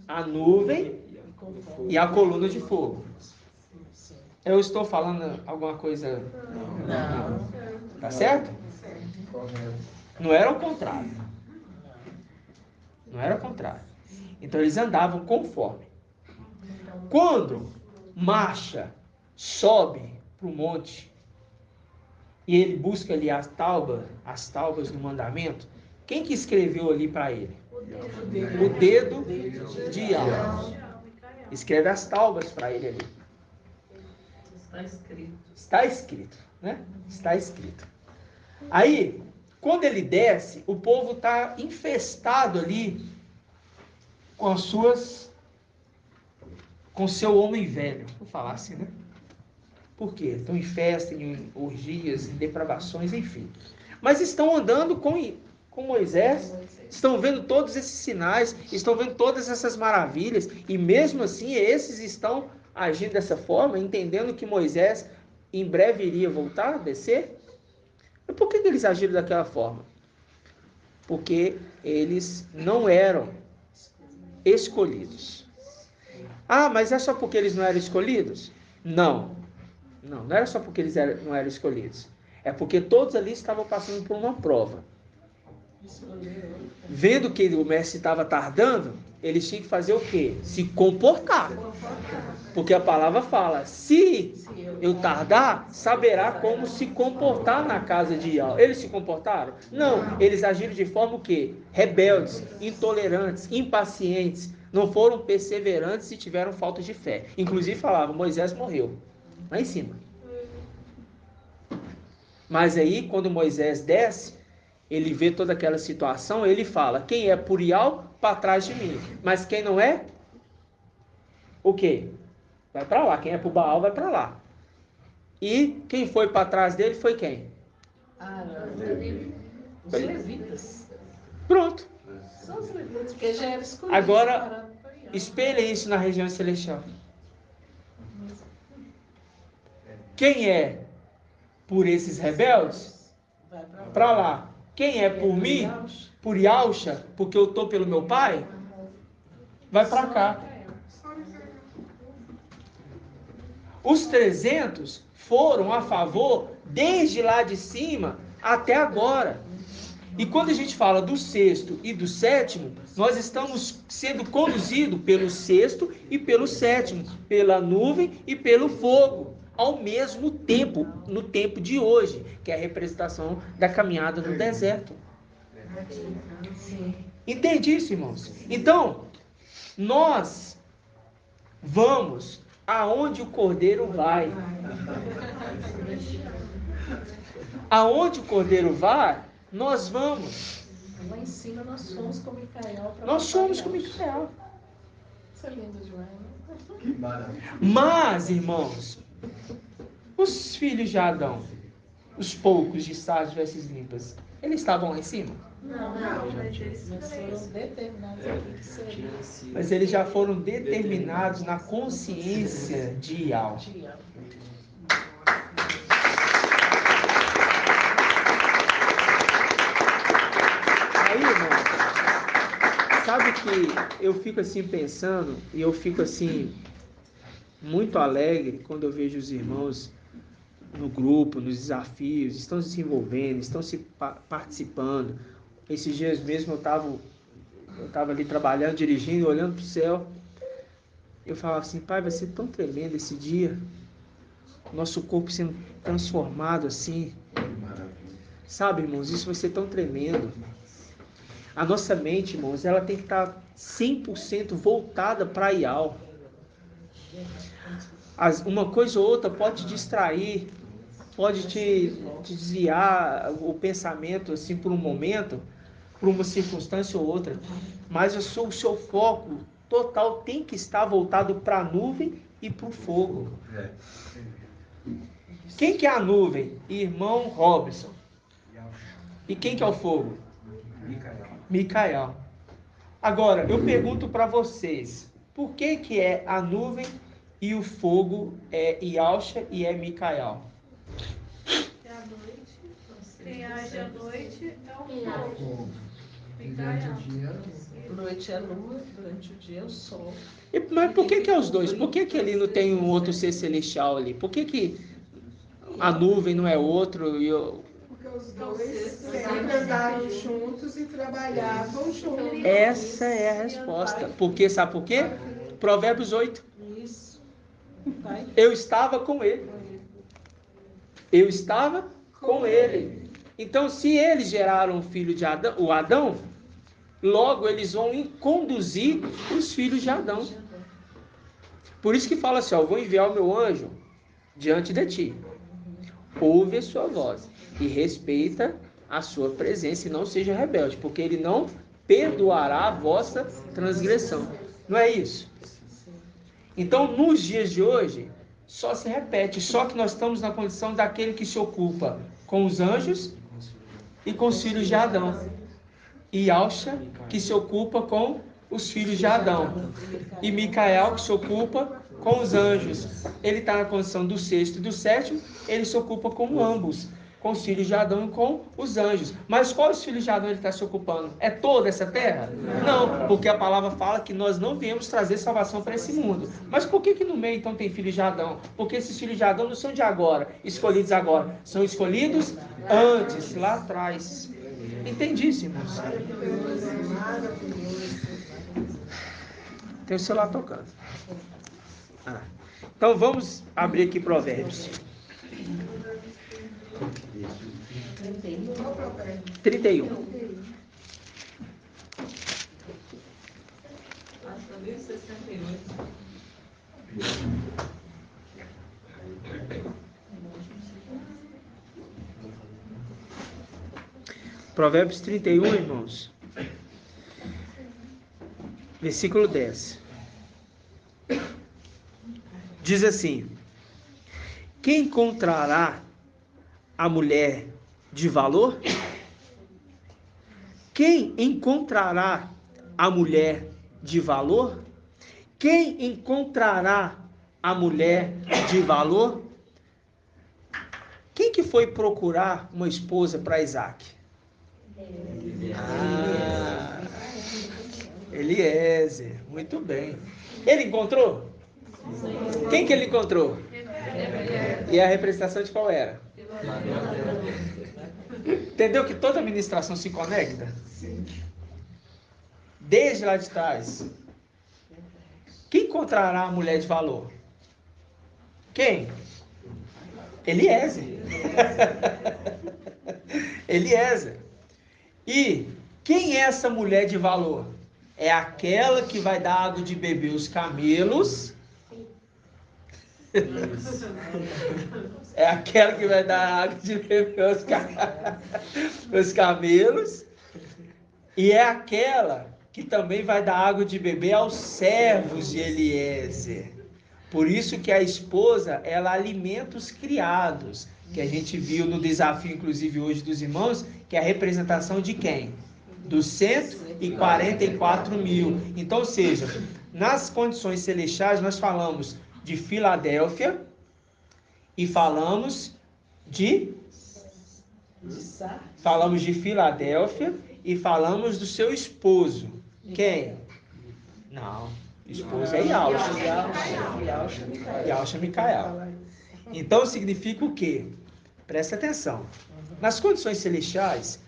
a nuvem e a coluna de fogo. Eu estou falando alguma coisa? Não. Tá certo? Não era o contrário. Não era o contrário. Então eles andavam conforme. Quando marcha, sobe para o monte e ele busca ali as taubas do mandamento, quem que escreveu ali para ele? O dedo de Ial. Escreve as taubas para ele ali. Está escrito, né? Está escrito. Aí, quando ele desce, o povo está infestado ali com seu homem velho. Vou falar assim, né? Por quê? Estão em festa, em orgias, em depravações, enfim. Mas estão andando com Moisés, estão vendo todos esses sinais, estão vendo todas essas maravilhas, e mesmo assim esses estão agindo dessa forma, entendendo que Moisés em breve iria voltar, descer. Mas por que eles agiram daquela forma? Porque eles não eram escolhidos. Ah, mas é só porque eles não eram escolhidos? Não era só porque eles não eram escolhidos. É porque todos ali estavam passando por uma prova. Vendo que o mestre estava tardando, eles tinham que fazer o quê? Se comportar. Porque a palavra fala, se eu tardar, saberá como se comportar na casa de Ial. Eles se comportaram? Não, eles agiram de forma o quê? Rebeldes, intolerantes, impacientes, não foram perseverantes e tiveram falta de fé. Inclusive falavam, Moisés morreu, lá em cima. Mas aí, quando Moisés desce, ele vê toda aquela situação, ele fala, quem é por Ial, para trás de mim. Mas quem não é, o quê? Vai para lá. Quem é por Baal, vai para lá. E quem foi para trás dele foi quem? Os levitas. Pronto. São os levitas, porque já era escolhido. Agora, espelhem isso na região celestial. Quem é por esses rebeldes? Para lá. Quem é por mim? Por Yalcha? Porque eu estou pelo meu pai? Vai para cá. Os 300 foram a favor desde lá de cima até agora. E quando a gente fala do sexto e do sétimo, nós estamos sendo conduzidos pelo sexto e pelo sétimo, pela nuvem e pelo fogo, ao mesmo tempo, no tempo de hoje, que é a representação da caminhada no deserto. Entende isso, irmãos? Então, nós vamos aonde o cordeiro vai. Aonde o cordeiro vai, nós vamos. Lá em cima nós fomos com Micael. Nós somos com Micael. Isso é lindo demais, né? Que maravilha. Mas, irmãos, os filhos de Adão, os poucos de Sardes e vestes limpas, eles estavam lá em cima? Não, mas eles Nós foram determinados aqui que seria Mas eles já foram determinados na consciência de Ial. Aí, irmão, sabe que eu fico assim pensando, e eu fico assim muito alegre quando eu vejo os irmãos no grupo, nos desafios, estão se envolvendo, estão se participando. Esses dias mesmo eu estava ali trabalhando, dirigindo, olhando para o céu. Eu falava assim, pai, vai ser tão tremendo esse dia. Nosso corpo sendo transformado assim. Sabe, irmãos, isso vai ser tão tremendo. A nossa mente, irmãos, ela tem que estar 100% voltada para Ial. Uma coisa ou outra pode te distrair, pode te desviar o pensamento assim por um momento, por uma circunstância ou outra, mas o seu foco total tem que estar voltado para a nuvem e para o fogo. Quem que é a nuvem? Irmão Robson. E quem que é o fogo? Micael. Agora, eu pergunto para vocês, por que que é a nuvem e o fogo é Yalcha e é Micael? Quem age à noite é o fogo. Noite é lua, durante o dia é o sol. Mas por que que é os dois? Por que que ali não tem um outro ser celestial ali? Por que que a nuvem não é outro e Porque os dois sempre andaram juntos e trabalhavam juntos. Essa é a resposta. Porque, sabe por quê? Provérbios 8. Isso. Vai. Eu estava com ele. Eu estava com ele. Então, se eles geraram o filho de Adão, o Adão, logo eles vão conduzir os filhos de Adão. Por isso que fala assim, ó, eu vou enviar o meu anjo diante de ti. Ouve a sua voz e respeita a sua presença e não seja rebelde, porque ele não perdoará a vossa transgressão. Não é isso? Então, nos dias de hoje, só se repete, só que nós estamos na condição daquele que se ocupa com os anjos e com os filhos de Adão. E Yalcha, que se ocupa com os filhos de Adão. E Micael, que se ocupa com os anjos. Ele está na condição do sexto e do sétimo, ele se ocupa com ambos, com os filhos de Adão e com os anjos. Mas quais filhos de Adão ele está se ocupando? É toda essa terra? Não, porque a palavra fala que nós não viemos trazer salvação para esse mundo. Mas por que no meio então tem filhos de Adão? Porque esses filhos de Adão não são de agora, escolhidos agora. São escolhidos antes, lá atrás. Entendíssimos. Tem o celular tocando. Então vamos abrir aqui Provérbios. 31. Provérbios 31, irmãos. Versículo 10. Diz assim: quem encontrará a mulher de valor? Quem encontrará a mulher de valor? Quem encontrará a mulher de valor? Quem que foi procurar uma esposa para Isaac? Eliezer, muito bem. Ele encontrou? Quem que ele encontrou? E a representação de qual era? Entendeu que toda administração se conecta? Desde lá de trás. Quem encontrará a mulher de valor? Quem? Eliezer. Eliezer. E quem é essa mulher de valor? É aquela que vai dar água de beber os camelos. É aquela que vai dar água de beber os camelos. E é aquela que também vai dar água de beber aos servos de Eliezer. Por isso que a esposa, ela alimenta os criados, que a gente viu no desafio, inclusive hoje dos irmãos, que é a representação de quem? Dos 144 mil. Então, ou seja, nas condições celestiais nós falamos de Filadélfia e falamos de Filadélfia e falamos do seu esposo. Quem? Não, esposo é Yalcha. Yalcha Micael. Então significa o quê? Presta atenção. Nas condições celestiais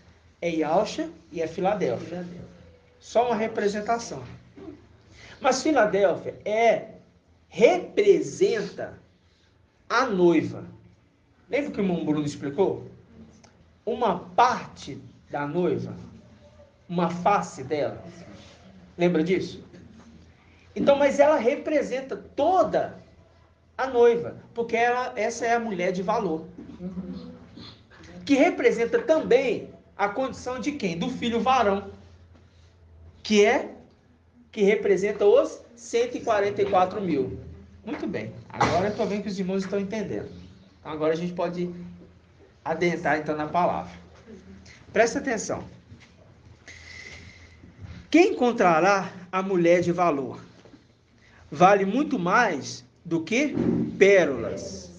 é Yalcha e é Filadélfia. Só uma representação. Mas Filadélfia representa a noiva. Lembra que o irmão Bruno explicou? Uma parte da noiva, uma face dela. Lembra disso? Então, mas ela representa toda a noiva, porque essa é a mulher de valor. Que representa também a condição de quem? Do filho varão. Que representa os 144 mil. Muito bem. Agora eu estou vendo que os irmãos estão entendendo. Então agora a gente pode adentrar então na palavra. Presta atenção. Quem encontrará a mulher de valor? Vale muito mais do que pérolas.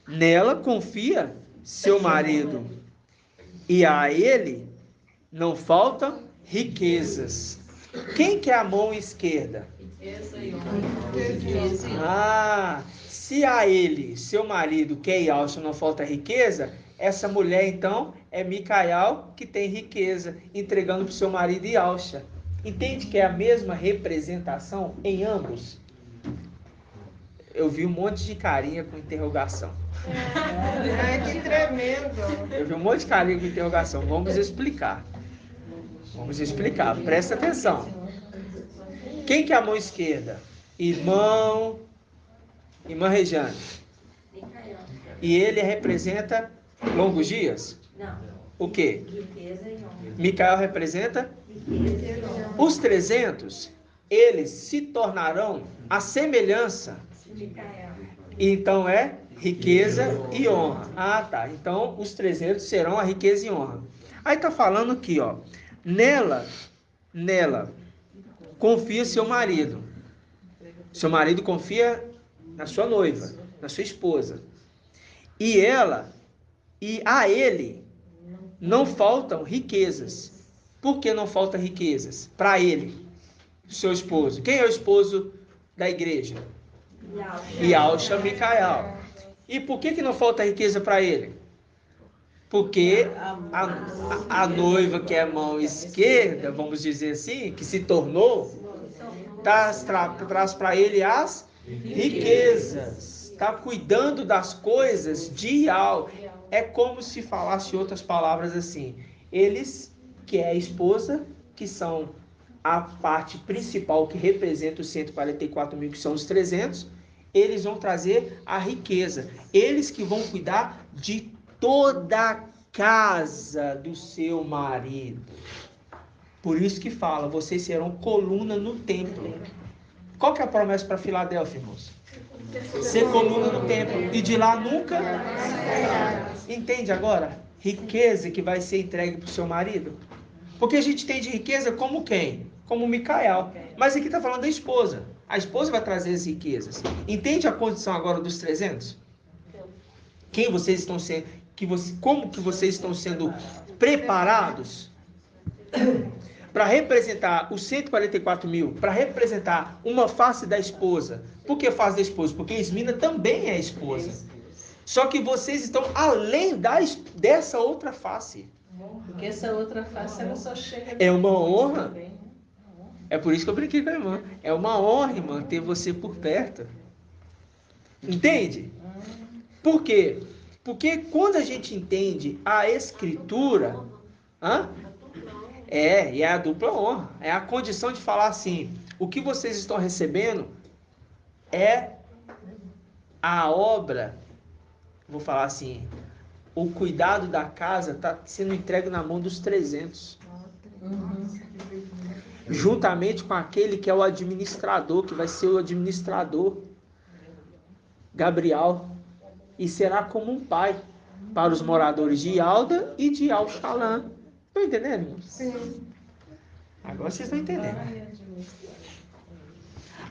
Nela confia seu marido, e a ele não faltam riquezas. Quem que é a mão esquerda? Se a ele, seu marido, que é Yalcha, não falta riqueza, essa mulher então é Micael, que tem riqueza, entregando para o seu marido Yalcha. Entende que é a mesma representação em ambos? Eu vi um monte de carinha com interrogação. Que tremendo. Eu vi um monte de carinha com interrogação. Vamos explicar. Presta atenção. Quem que é a mão esquerda? Irmã Rejane. E ele representa longos dias? Não. O quê? Riqueza e honra. Micael representa? Riqueza e honra. Os 300, eles se tornarão a semelhança. Micael. Então é riqueza e honra. Tá. Então os 300 serão a riqueza e honra. Aí tá falando aqui, ó. Nela confia seu marido. Seu marido confia na sua noiva, na sua esposa. E a ele não faltam riquezas. Por que não faltam riquezas? Para ele, seu esposo. Quem é o esposo da igreja? Yalcha Micael. E por que não falta riqueza para ele? Porque a noiva que é a mão esquerda, vamos dizer assim, que se tornou, traz para ele as riquezas. Está cuidando das coisas de algo. É como se falasse outras palavras assim. Eles, que é a esposa, que são a parte principal que representa os 144 mil, que são os 300, eles vão trazer a riqueza. Eles que vão cuidar de toda a casa do seu marido. Por isso que fala, vocês serão coluna no templo. Qual que é a promessa para Filadélfia, irmãos? Ser coluna no templo. E de lá nunca... Entende agora? Riqueza que vai ser entregue para o seu marido. Porque a gente tem de riqueza como quem? Como Micael. Mas aqui está falando da esposa. A esposa vai trazer as riquezas. Entende a condição agora dos 300? Quem vocês estão sendo... como que vocês estão sendo preparados para representar os 144 mil, para representar uma face da esposa. Por que face da esposa? Porque Esmina também é esposa. Só que vocês estão além dessa outra face. Porque essa outra face, ela só chega... É uma honra. É por isso que eu brinquei com a irmã. É uma honra, irmã, ter você por perto. Entende? Por quê? Porque quando a gente entende a Escritura, é a dupla honra. É a condição de falar assim, o que vocês estão recebendo é a obra, vou falar assim, o cuidado da casa está sendo entregue na mão dos 300. Juntamente com aquele que é o administrador, que vai ser o administrador, Gabriel, e será como um pai para os moradores de Alda e de Al-Shalom. Estão entendendo, irmãos? Sim. Agora vocês estão entendendo.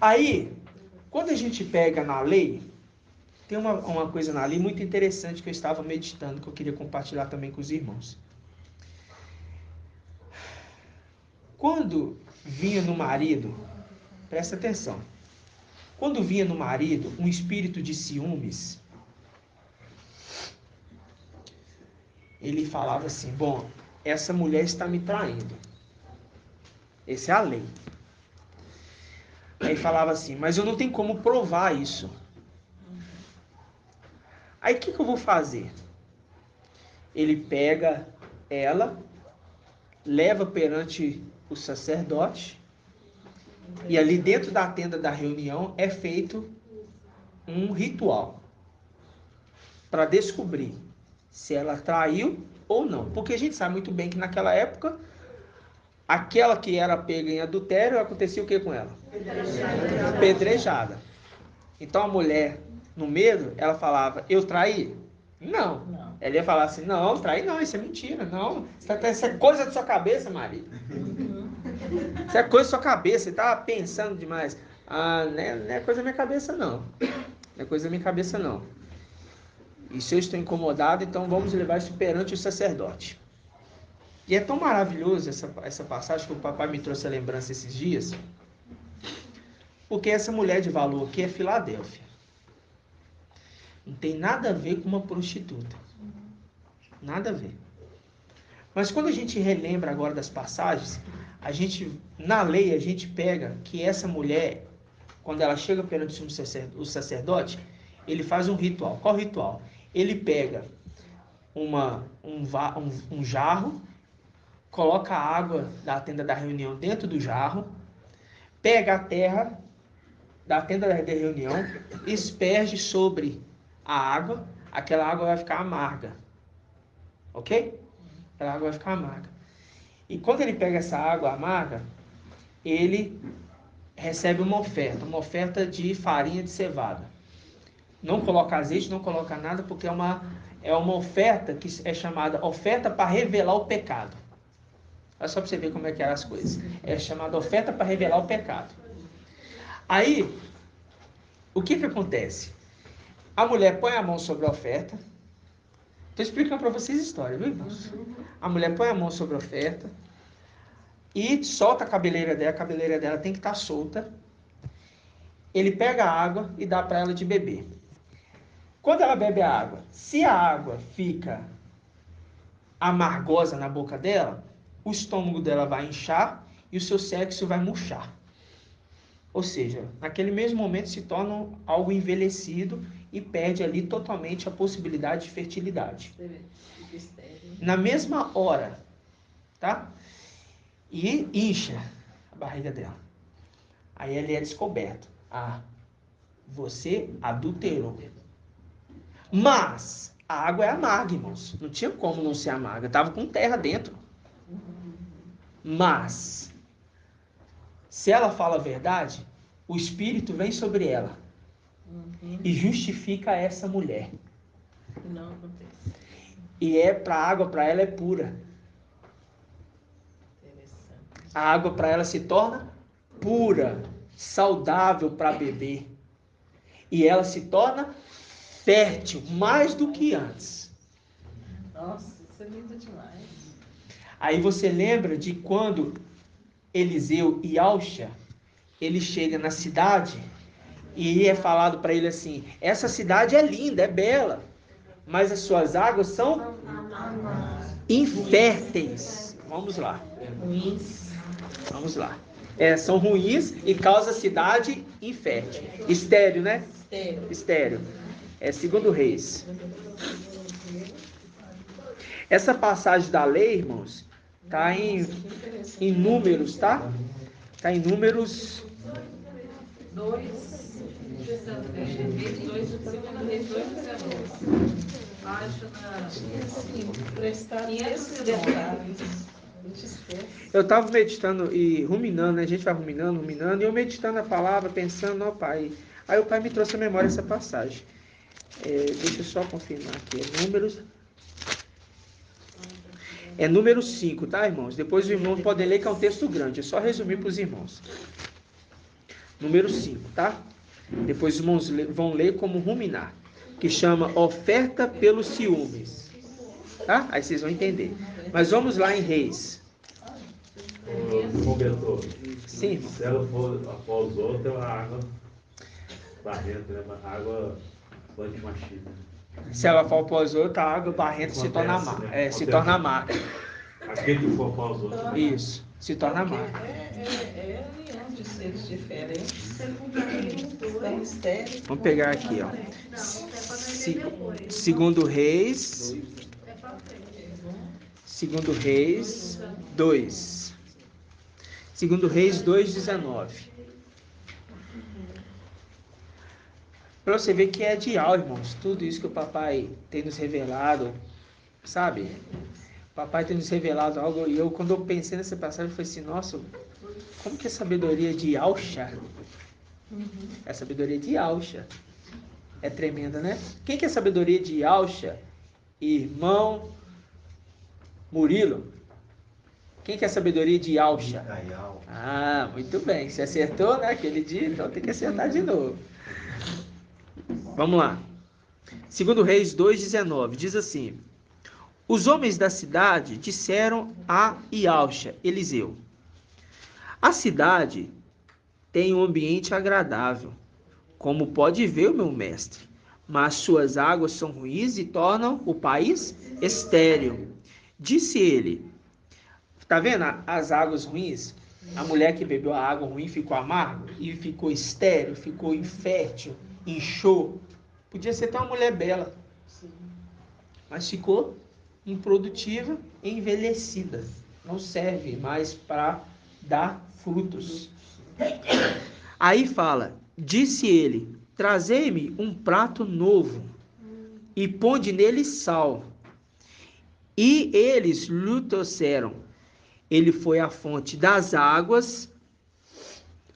Aí, quando a gente pega na lei, tem uma coisa na lei muito interessante que eu estava meditando, que eu queria compartilhar também com os irmãos. Quando vinha no marido, presta atenção, quando vinha no marido um espírito de ciúmes, ele falava assim, bom, essa mulher está me traindo. Essa é a lei. Aí falava assim, mas eu não tenho como provar isso. Aí o que eu vou fazer? Ele pega ela, leva perante o sacerdote, e ali dentro da tenda da reunião é feito um ritual para descobrir se ela traiu ou não. Porque a gente sabe muito bem que naquela época, aquela que era pega em adultério, acontecia o que com ela? Pedrejada. Então a mulher, no medo, ela falava, eu traí? Não. Ela ia falar assim, não, traí não, isso é mentira, não. Isso é coisa da sua cabeça, marido. Isso é coisa da sua cabeça, você tá pensando demais. Não é coisa da minha cabeça, não. Não é coisa da minha cabeça, não. E se eu estou incomodado, então vamos levar isso perante o sacerdote. E é tão maravilhoso essa passagem que o papai me trouxe a lembrança esses dias, porque essa mulher de valor aqui é Filadélfia. Não tem nada a ver com uma prostituta. Nada a ver. Mas quando a gente relembra agora das passagens, na lei a gente pega que essa mulher, quando ela chega perante o sacerdote, ele faz um ritual. Qual ritual? Ele pega um jarro, coloca a água da tenda da reunião dentro do jarro, pega a terra da tenda da reunião, asperge sobre a água, aquela água vai ficar amarga. Ok? Aquela água vai ficar amarga. E quando ele pega essa água amarga, ele recebe uma oferta de farinha de cevada. Não coloca azeite, não coloca nada, porque é uma oferta que é chamada oferta para revelar o pecado. Olha só para você ver como é que eram as coisas. É chamada oferta para revelar o pecado. Aí, o que acontece? A mulher põe a mão sobre a oferta. Estou explicando para vocês a história, viu, irmãos? A mulher põe a mão sobre a oferta e solta a cabeleira dela tem que estar solta. Ele pega a água e dá para ela de beber. Quando ela bebe a água, se a água fica amargosa na boca dela, o estômago dela vai inchar e o seu sexo vai murchar. Ou seja, naquele mesmo momento se torna algo envelhecido e perde ali totalmente a possibilidade de fertilidade. Na mesma hora, tá? E incha a barriga dela. Aí ele é descoberto. Ah, você adulterou. Mas a água é amarga, irmãos. Não tinha como não ser amarga. Estava com terra dentro. Mas, se ela fala a verdade, o Espírito vem sobre ela e justifica essa mulher. Não acontece. E para a água, para ela, é pura. A água para ela se torna pura, saudável para beber. E ela se torna fértil, mais do que antes. Nossa, isso é lindo demais. Aí você lembra de quando Eliseu e Alcha, ele chega na cidade e é falado para ele assim: essa cidade é linda, é bela, mas as suas águas são inférteis. Vamos lá. Vamos lá. São ruins e causa a cidade infértil. Estéril, né? Estéril. É 2 Reis. Essa passagem da lei, irmãos, está em Números, tá? Está em Números 2, 2, acho prestar esses detalhes. Eu estava meditando e ruminando, né? A gente vai ruminando, e eu meditando a palavra, pensando, ó Pai. Aí o Pai me trouxe à memória essa passagem. Deixa eu só confirmar aqui. É Números 5, tá, irmãos? Depois os irmãos podem ler, que é um texto grande. É só resumir para os irmãos. Números 5, tá? Depois os irmãos vão ler como ruminar, que chama oferta pelos ciúmes. Tá? Aí vocês vão entender. Mas vamos lá em Reis. Sim, irmão. Se ela for após outra, a água barrenta, né? A água antimachida. Se ela for após outra, a água barrenta se torna amarga. Né? Se torna amarga. Aquele que for após outra. Isso, se torna amarga. É união de seres diferentes. Vamos pegar aqui, ó. Segundo Reis 2. Segundo Reis 2:19. Para você ver que é ideal, irmãos. Tudo isso que o papai tem nos revelado, sabe? O papai tem nos revelado algo. E quando eu pensei nessa passagem, eu falei assim: nossa, como que é sabedoria de Alcha? É a sabedoria de Alcha. É tremenda, né? Quem que é a sabedoria de Alcha? Irmão Murilo. Quem que é a sabedoria de Alcha? Ah, muito bem. Você acertou, né? Aquele dia, então tem que acertar de novo. Vamos lá. Segundo Reis 2:19, diz assim: os homens da cidade disseram a Ialcha, Eliseu: a cidade tem um ambiente agradável, como pode ver o meu mestre, mas suas águas são ruins e tornam o país estéril. Disse ele: tá vendo as águas ruins? A mulher que bebeu a água ruim ficou amarga e ficou estéril, ficou infértil, inchou. Podia ser até uma mulher bela, mas ficou improdutiva e envelhecida. Não serve mais para dar frutos. Aí fala: disse ele: trazei-me um prato novo e ponde nele sal. E eles lhe trouxeram. Ele foi à fonte das águas,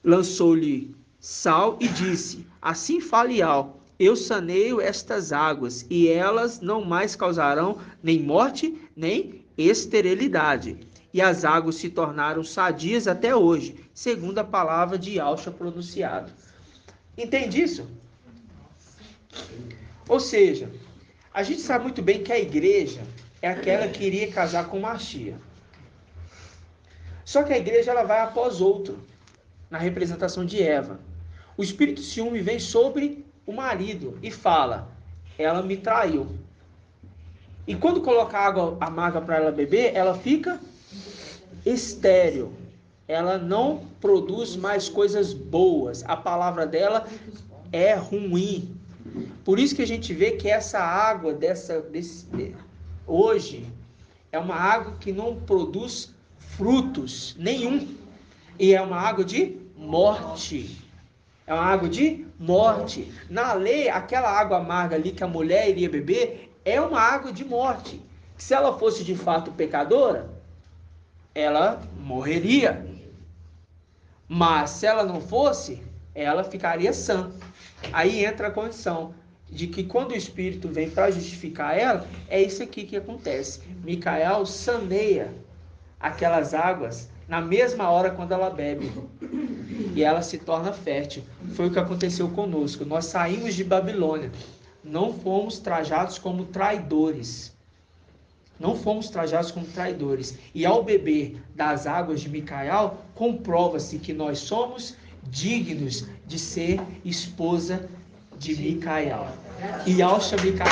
lançou-lhe sal e disse: assim fale ao, eu saneio estas águas, e elas não mais causarão nem morte, nem esterilidade. E as águas se tornaram sadias até hoje, segundo a palavra de Alcha pronunciado. Entende isso? Ou seja, a gente sabe muito bem que a igreja é aquela que iria casar com Machia. Só que a igreja ela vai após outro, na representação de Eva. O espírito ciúme vem sobre o marido e fala: ela me traiu. E quando coloca água amarga para ela beber, ela fica estéril. Ela não produz mais coisas boas. A palavra dela é ruim. Por isso que a gente vê que essa água hoje é uma água que não produz frutos nenhum. E é uma água de morte. É uma água de morte. Na lei, aquela água amarga ali que a mulher iria beber é uma água de morte. Se ela fosse de fato pecadora, ela morreria. Mas se ela não fosse, ela ficaria sã. Aí entra a condição de que quando o Espírito vem para justificar ela, é isso aqui que acontece. Micael saneia aquelas águas na mesma hora quando ela bebe. E ela se torna fértil. Foi o que aconteceu conosco. Nós saímos de Babilônia. Não fomos trajados como traidores. Não fomos trajados como traidores. E ao beber das águas de Micael, comprova-se que nós somos dignos de ser esposa de Micael. Yalcha Micael.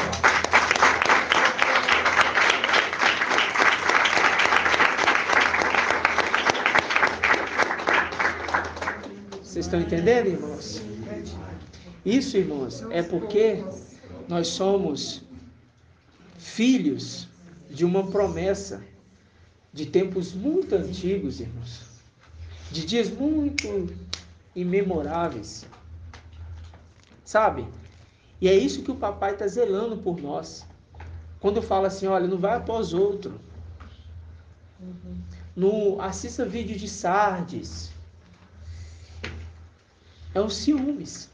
Vocês estão entendendo, irmãos? Isso, irmãos, é porque nós somos filhos de uma promessa de tempos muito antigos, irmãos. De dias muito imemoráveis. Sabe? E é isso que o papai está zelando por nós. Quando fala assim, olha, não vai após outro. Não assista vídeo de Sardes. É o ciúmes.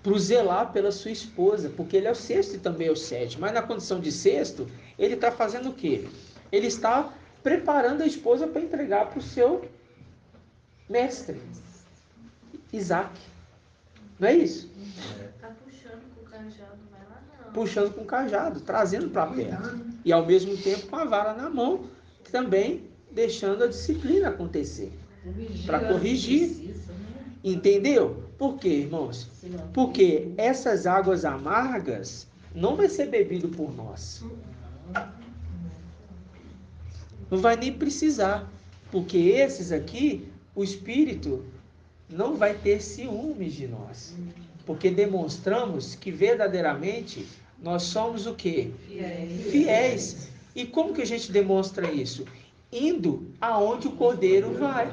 Para zelar pela sua esposa, porque ele é o sexto e também é o sétimo. Mas na condição de sexto, ele está fazendo o quê? Ele está preparando a esposa para entregar para o seu mestre, Isaac. Não é isso? Está puxando com o cajado, vai lá não. Puxando com o cajado, trazendo para perto. E ao mesmo tempo com a vara na mão, também deixando a disciplina acontecer. Para corrigir. Entendeu? Por quê, irmãos? Porque essas águas amargas não vai ser bebido por nós. Não vai nem precisar. Porque esses aqui, o Espírito não vai ter ciúmes de nós. Porque demonstramos que verdadeiramente nós somos o quê? Fiéis. E como que a gente demonstra isso? Indo aonde o Cordeiro vai.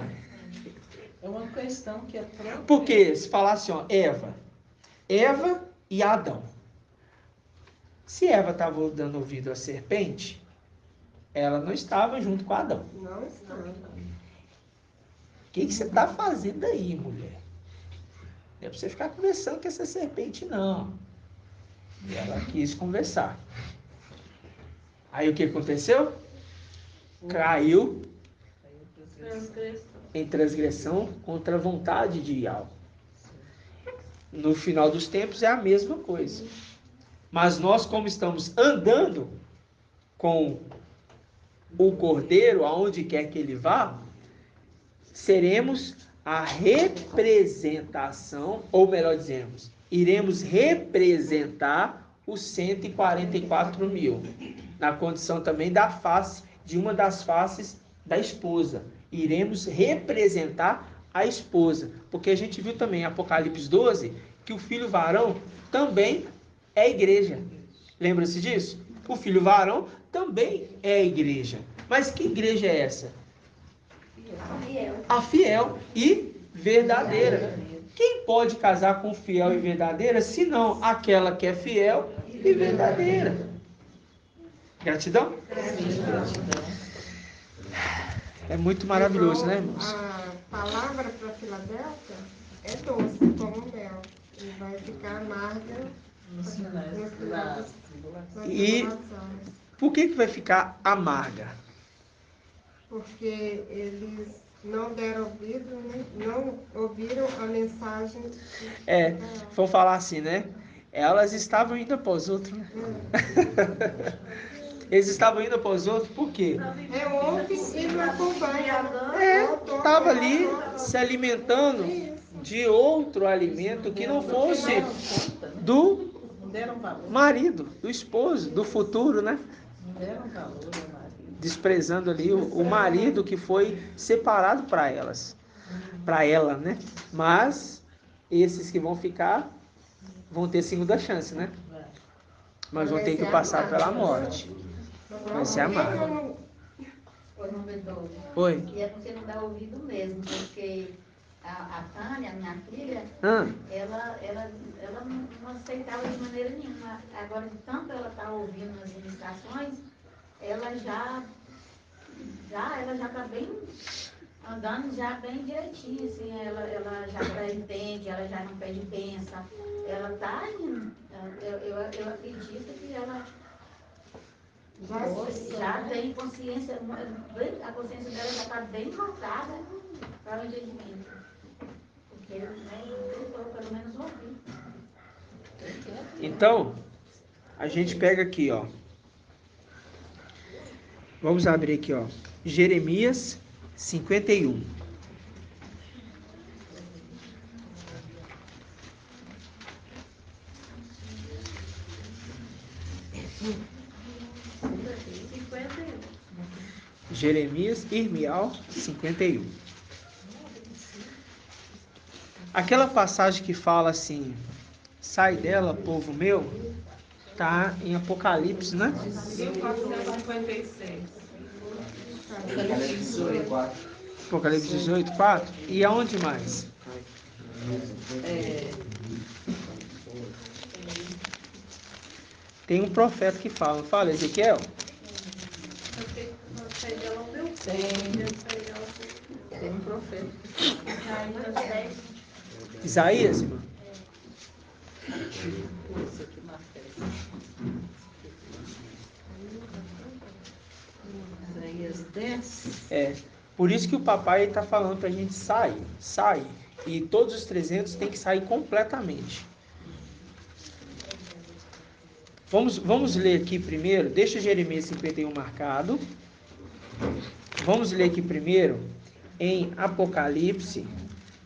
É uma questão que é própria. Porque se falasse, ó, Eva e Adão. Se Eva estava dando ouvido à serpente, ela não estava junto com Adão. Não estava. O que você está fazendo aí, mulher? Não é para você ficar conversando com essa serpente, não. E ela quis conversar. Aí o que aconteceu? Caiu em transgressão contra a vontade de Yahweh. No final dos tempos é a mesma coisa. Mas nós, como estamos andando com o Cordeiro, aonde quer que ele vá, seremos a representação, ou melhor dizemos, iremos representar os 144 mil, na condição também da face, de uma das faces da esposa. Iremos representar a esposa, porque a gente viu também em Apocalipse 12, que o filho varão também é a igreja. Lembra-se disso? O filho varão também é a igreja. Mas que igreja é essa? A fiel e verdadeira. Quem pode casar com fiel e verdadeira, senão aquela que é fiel e verdadeira? Gratidão? Gratidão. É muito maravilhoso, Igual, né, irmãos? A palavra para Filadélfia é doce como mel. E vai ficar amarga Nos finais no da final das E tribulações. por que vai ficar amarga? Porque eles não deram ouvido, né? Não ouviram a mensagem. Vamos falar assim, né? Elas estavam indo para os outros, né? Eles estavam indo para os outros, por quê? É ontem e não acompanha. Estava ali se alimentando de outro alimento que não fosse do deram valor. Marido, do esposo, do futuro, né? Não deram valor ao marido. Desprezando ali o marido que foi separado para ela, né? Mas esses que vão ficar vão ter segunda chance, né? Mas vão ter que passar pela morte. Vai ser amargo. Ô, João Bedouro, Oi. e é porque não dá ouvido mesmo, porque a Tânia, minha filha, Ah, ela não aceitava de maneira nenhuma. Agora, de tanto ela estar ouvindo as ministrações, ela já está bem, andando já bem direitinho, assim, ela já entende, ela já não pede bênção, ela está indo. Eu acredito que ela já tem consciência, a consciência dela já está bem voltada para o entendimento. Porque, né, eu pelo menos ouvi. então, a gente pega aqui, ó. Vamos abrir aqui, ó. Jeremias 51. Jeremias, Irmial 51. Aquela passagem que fala assim, sai dela, povo meu, tá em Apocalipse, né? 1456. Apocalipse 18, 4. Apocalipse 18, 4. E aonde mais? Tem um profeta que fala, não fala, Ezequiel? Tem um profeta. Isaías, irmão? Isso aqui na festa. Isaías 10. É. Por isso que o papai está falando para a gente sair. E todos os 300 tem que sair completamente. Vamos ler aqui primeiro, deixa Jeremias 51 marcado. Vamos ler aqui primeiro em Apocalipse,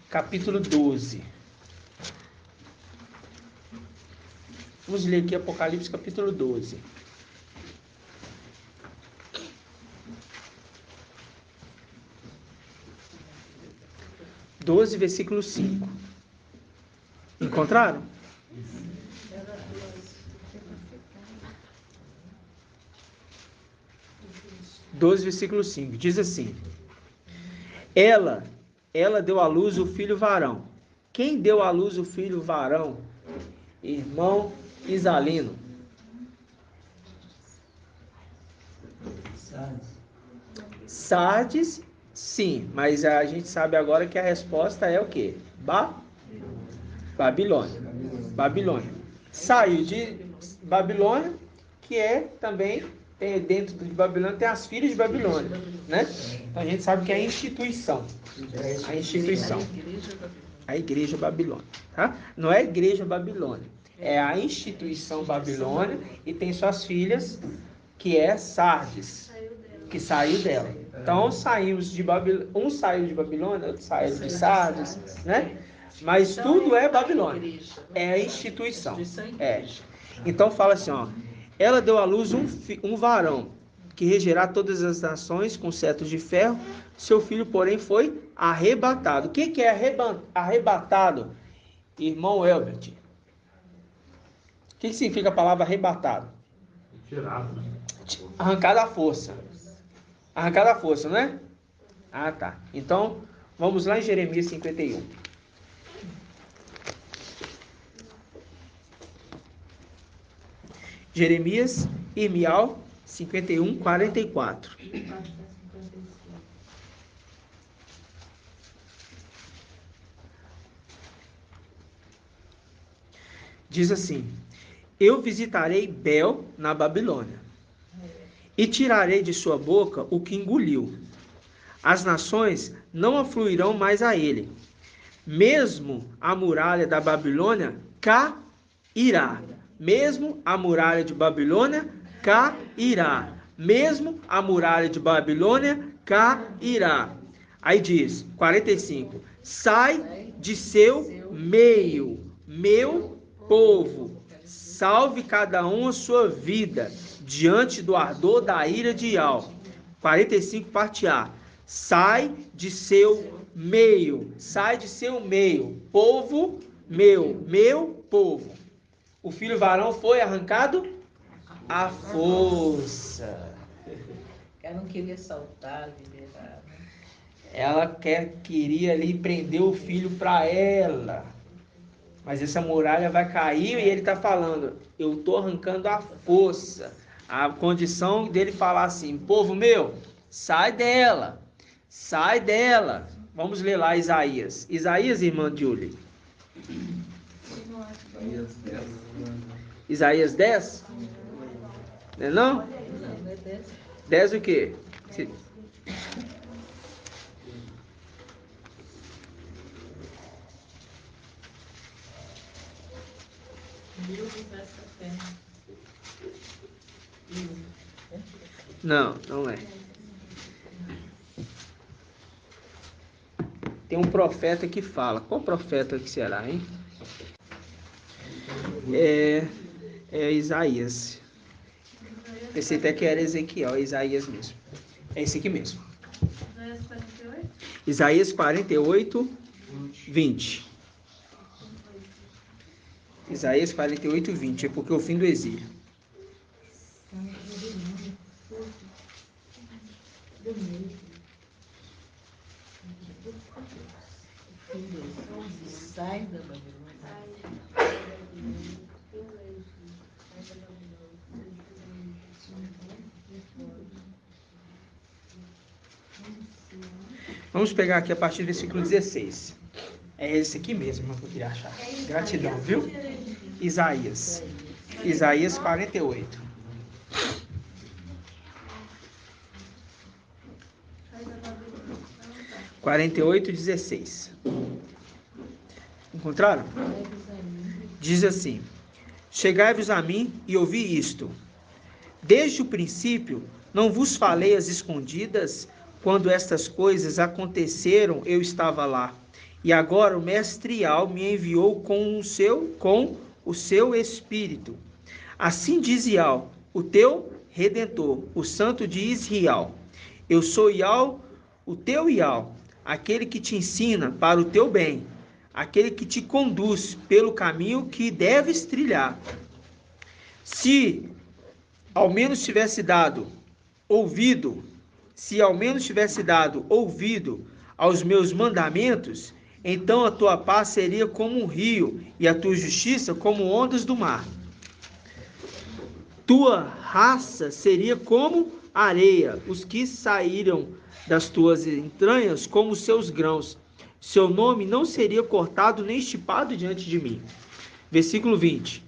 capítulo 12. Vamos ler aqui Apocalipse, capítulo 12. Versículo 5. Encontraram? 12, versículo 5. Diz assim: Ela deu à luz o filho varão. Quem deu à luz o filho varão? Irmão Isalino. Sardes, sim, mas a gente sabe agora que a resposta é o quê? Babilônia. Saiu de Babilônia, que é também, dentro de Babilônia tem as filhas de Babilônia, né? Então a gente sabe que é a instituição. A igreja Babilônia, tá? Não é a igreja Babilônia, é a instituição Babilônia e tem suas filhas, que é Sardes, que saiu dela. Então saímos de Babilônia, um saiu de Babilônia, outro saiu de Sardes, né? Mas tudo é Babilônia, é a instituição. É. Então fala assim, ó, ela deu à luz um varão, que regerá todas as nações com cetros de ferro, seu filho, porém, foi arrebatado. O que é arrebatado, irmão Elbert? O que significa a palavra arrebatado? Tirado, né? Arrancada à força. Arrancada à força, não é? Ah, tá. Então, vamos lá em Jeremias 51. Jeremias, Irmial 51, 44. Diz assim: Eu visitarei Bel na Babilônia, e tirarei de sua boca o que engoliu. As nações não afluirão mais a ele. Mesmo a muralha da Babilônia cairá. Mesmo a muralha de Babilônia cairá. Mesmo a muralha de Babilônia cairá. Aí diz, 45. Sai de seu meio, meu povo. salve cada um a sua vida, diante do ardor da ira de Ial. 45, parte A. Sai de seu meio, povo meu povo. O filho varão foi arrancado à força. Ela não queria soltar, liberar. Ela queria ali prender o filho para ela. Mas essa muralha vai cair e ele está falando, eu estou arrancando à força. A condição dele falar assim, povo meu, sai dela. Vamos ler lá Isaías. Isaías, irmã Julie. Isaías 10? Não é não? 10 o quê? Não, não é. Tem um profeta que fala. Qual profeta que será, hein? É Isaías. Pensei até que era Ezequiel, é Isaías mesmo. É esse aqui mesmo. Isaías 48, 20. Isaías 48, 20. É porque é o fim do exílio. Sai da Babilônia. Vamos pegar aqui a partir do versículo 16. É esse aqui mesmo que eu queria achar. Gratidão, viu? Isaías 48. (48, 16). Encontraram? Diz assim: chegai-vos a mim e ouvi isto. Desde o princípio não vos falei às escondidas. Quando estas coisas aconteceram, eu estava lá. E agora o mestre Ial me enviou com o seu espírito. Assim diz Ial, o teu redentor, o santo de Israel. Eu sou Ial, o teu Ial, aquele que te ensina para o teu bem, aquele que te conduz pelo caminho que deves trilhar. Se ao menos tivesse dado ouvido aos meus mandamentos, então a tua paz seria como um rio e a tua justiça como ondas do mar. Tua raça seria como areia, os que saíram das tuas entranhas como seus grãos. Seu nome não seria cortado nem estipado diante de mim. Versículo 20.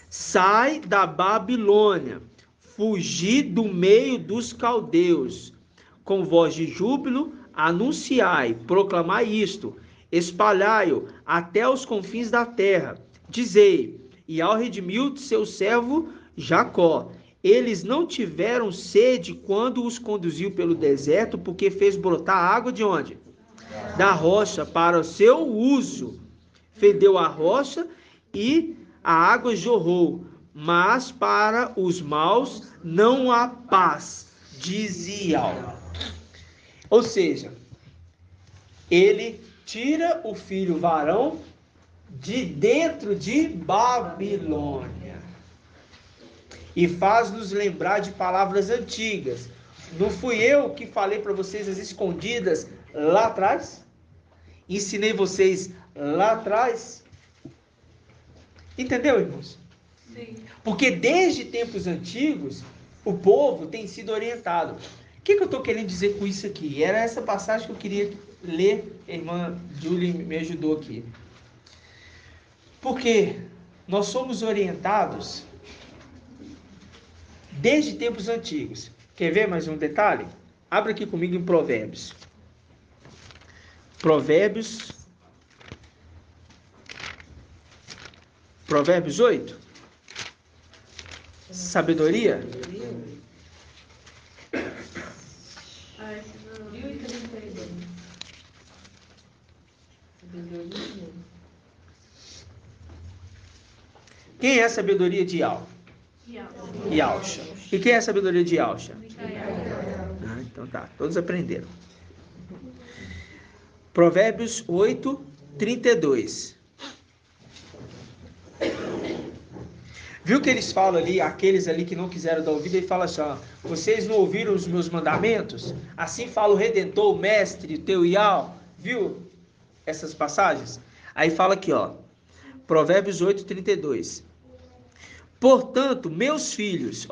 Sai da Babilônia, fugi do meio dos caldeus. Com voz de júbilo, anunciai, proclamai isto, espalhai-o até os confins da terra. Dizei, Ial redimiu seu servo Jacó. Eles não tiveram sede quando os conduziu pelo deserto, porque fez brotar água de onde? Da rocha, para o seu uso. Fedeu a rocha e a água jorrou, mas para os maus não há paz, diz Ial. Ou seja, ele tira o filho varão de dentro de Babilônia e faz-nos lembrar de palavras antigas. Não fui eu que falei para vocês as escondidas lá atrás? Ensinei vocês lá atrás? Entendeu, irmãos? Sim. Porque desde tempos antigos, o povo tem sido orientado. O que eu estou querendo dizer com isso aqui? Era essa passagem que eu queria ler, a irmã Julie me ajudou aqui. Porque nós somos orientados desde tempos antigos. Quer ver mais um detalhe? Abra aqui comigo em Provérbios. Provérbios 8. Sabedoria. Quem é a sabedoria de Yausha? E quem é a sabedoria de Yausha? Ah, então tá, todos aprenderam. Provérbios 8, 32. Viu que eles falam ali, aqueles ali que não quiseram dar ouvido, ele fala assim, ó, vocês não ouviram os meus mandamentos? Assim fala o Redentor, o Mestre, o teu Iau. Viu essas passagens? Aí fala aqui, ó, Provérbios 8, 32. Portanto, meus filhos,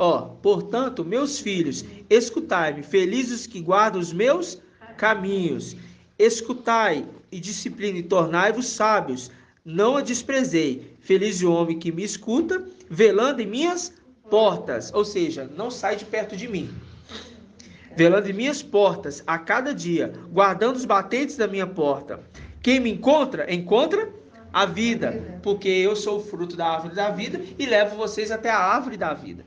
escutai-me, felizes os que guardam os meus caminhos. Escutai e disciplina e tornai-vos sábios. Não a desprezei. Feliz o homem que me escuta, velando em minhas portas. Ou seja, não sai de perto de mim. Velando em minhas portas a cada dia, guardando os batentes da minha porta. Quem me encontra a vida, porque eu sou o fruto da árvore da vida e levo vocês até a árvore da vida.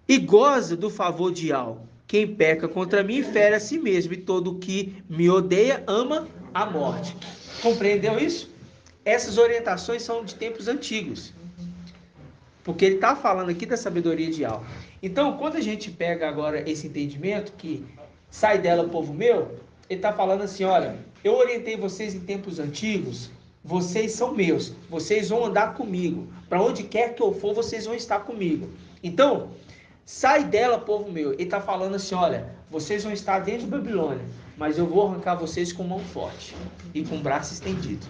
E goza do favor de Iau. Quem peca contra mim fere a si mesmo, e todo que me odeia ama a morte. Compreendeu isso? Essas orientações são de tempos antigos, porque ele está falando aqui da sabedoria de Iau. Então, quando a gente pega agora esse entendimento, que sai dela, povo meu, ele está falando assim, olha, eu orientei vocês em tempos antigos, vocês são meus, vocês vão andar comigo, para onde quer que eu for, vocês vão estar comigo. Então, sai dela, povo meu. Ele está falando assim, olha, vocês vão estar dentro de Babilônia, mas eu vou arrancar vocês com mão forte e com braço estendido.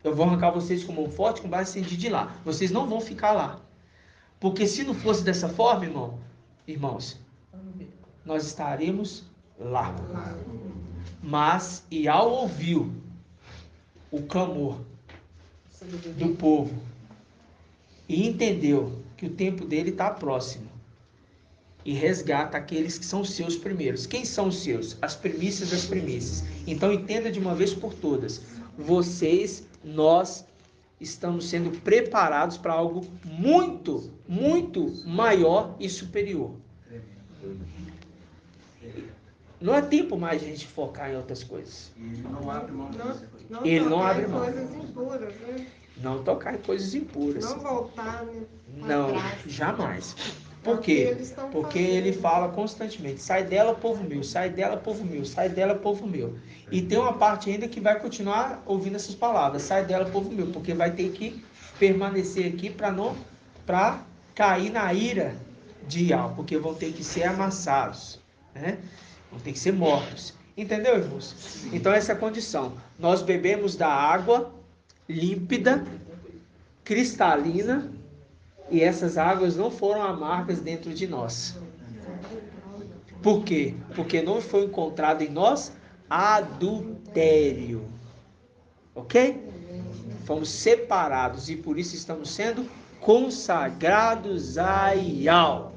Eu vou arrancar vocês com mão forte, com braço estendido de lá. Vocês não vão ficar lá. Porque se não fosse dessa forma, irmãos, nós estaremos lá. Mas Iau ouviu o clamor do povo e entendeu que o tempo dele está próximo e resgata aqueles que são seus primeiros. Quem são os seus? As primícias das primícias. Então entenda de uma vez por todas, nós estamos sendo preparados para algo muito, muito maior e superior. Não é tempo mais de a gente focar em outras coisas. Ele não abre mão disso. Ele não abre mão. Coisas impuras, né? Não tocar em coisas impuras. Não voltar, né? Não, jamais. Por quê? Porque ele fala constantemente, sai dela, povo meu, sai dela, povo meu, sai dela, povo meu. E tem uma parte ainda que vai continuar ouvindo essas palavras, sai dela, povo meu, porque vai ter que permanecer aqui para cair na ira de Iau, porque vão ter que ser amassados, né? Vão ter que ser mortos. Entendeu, irmãos? Então essa é a condição. Nós bebemos da água límpida, cristalina, e essas águas não foram amargas dentro de nós. Por quê? Porque não foi encontrado em nós adultério. Ok? Fomos separados e por isso estamos sendo consagrados a Iau.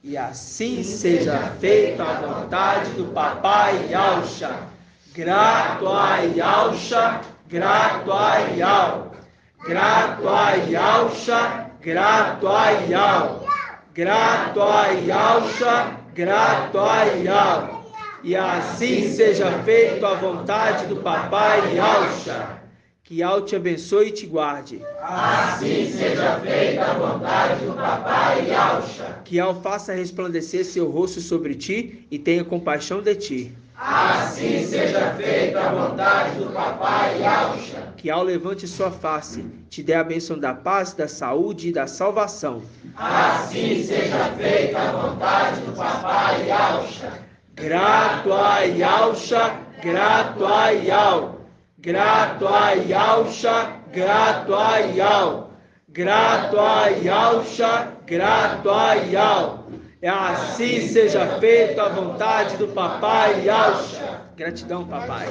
E assim seja feita a vontade do papai Yausha. Grato a Yausha, grato a Iau. Grato a Yausha, grato a Iau. Grato a Yausha, grato a Iau. E assim seja feita a vontade do papai Yausha. Que Iau te abençoe e te guarde. Assim seja feita a vontade do papai Yausha. Que Iau faça resplandecer seu rosto sobre ti e tenha compaixão de ti. Assim seja feita a vontade do papai Yausha. Que Iau levante sua face, te dê a bênção da paz, da saúde e da salvação. Assim seja feita a vontade do papai Yausha. Grato a Yausha, grato a Iau. Grato a Yausha, grato a Iau. Grato a Yausha, grato a Iau. E assim seja feita a vontade do papai Yausha. Gratidão, papai.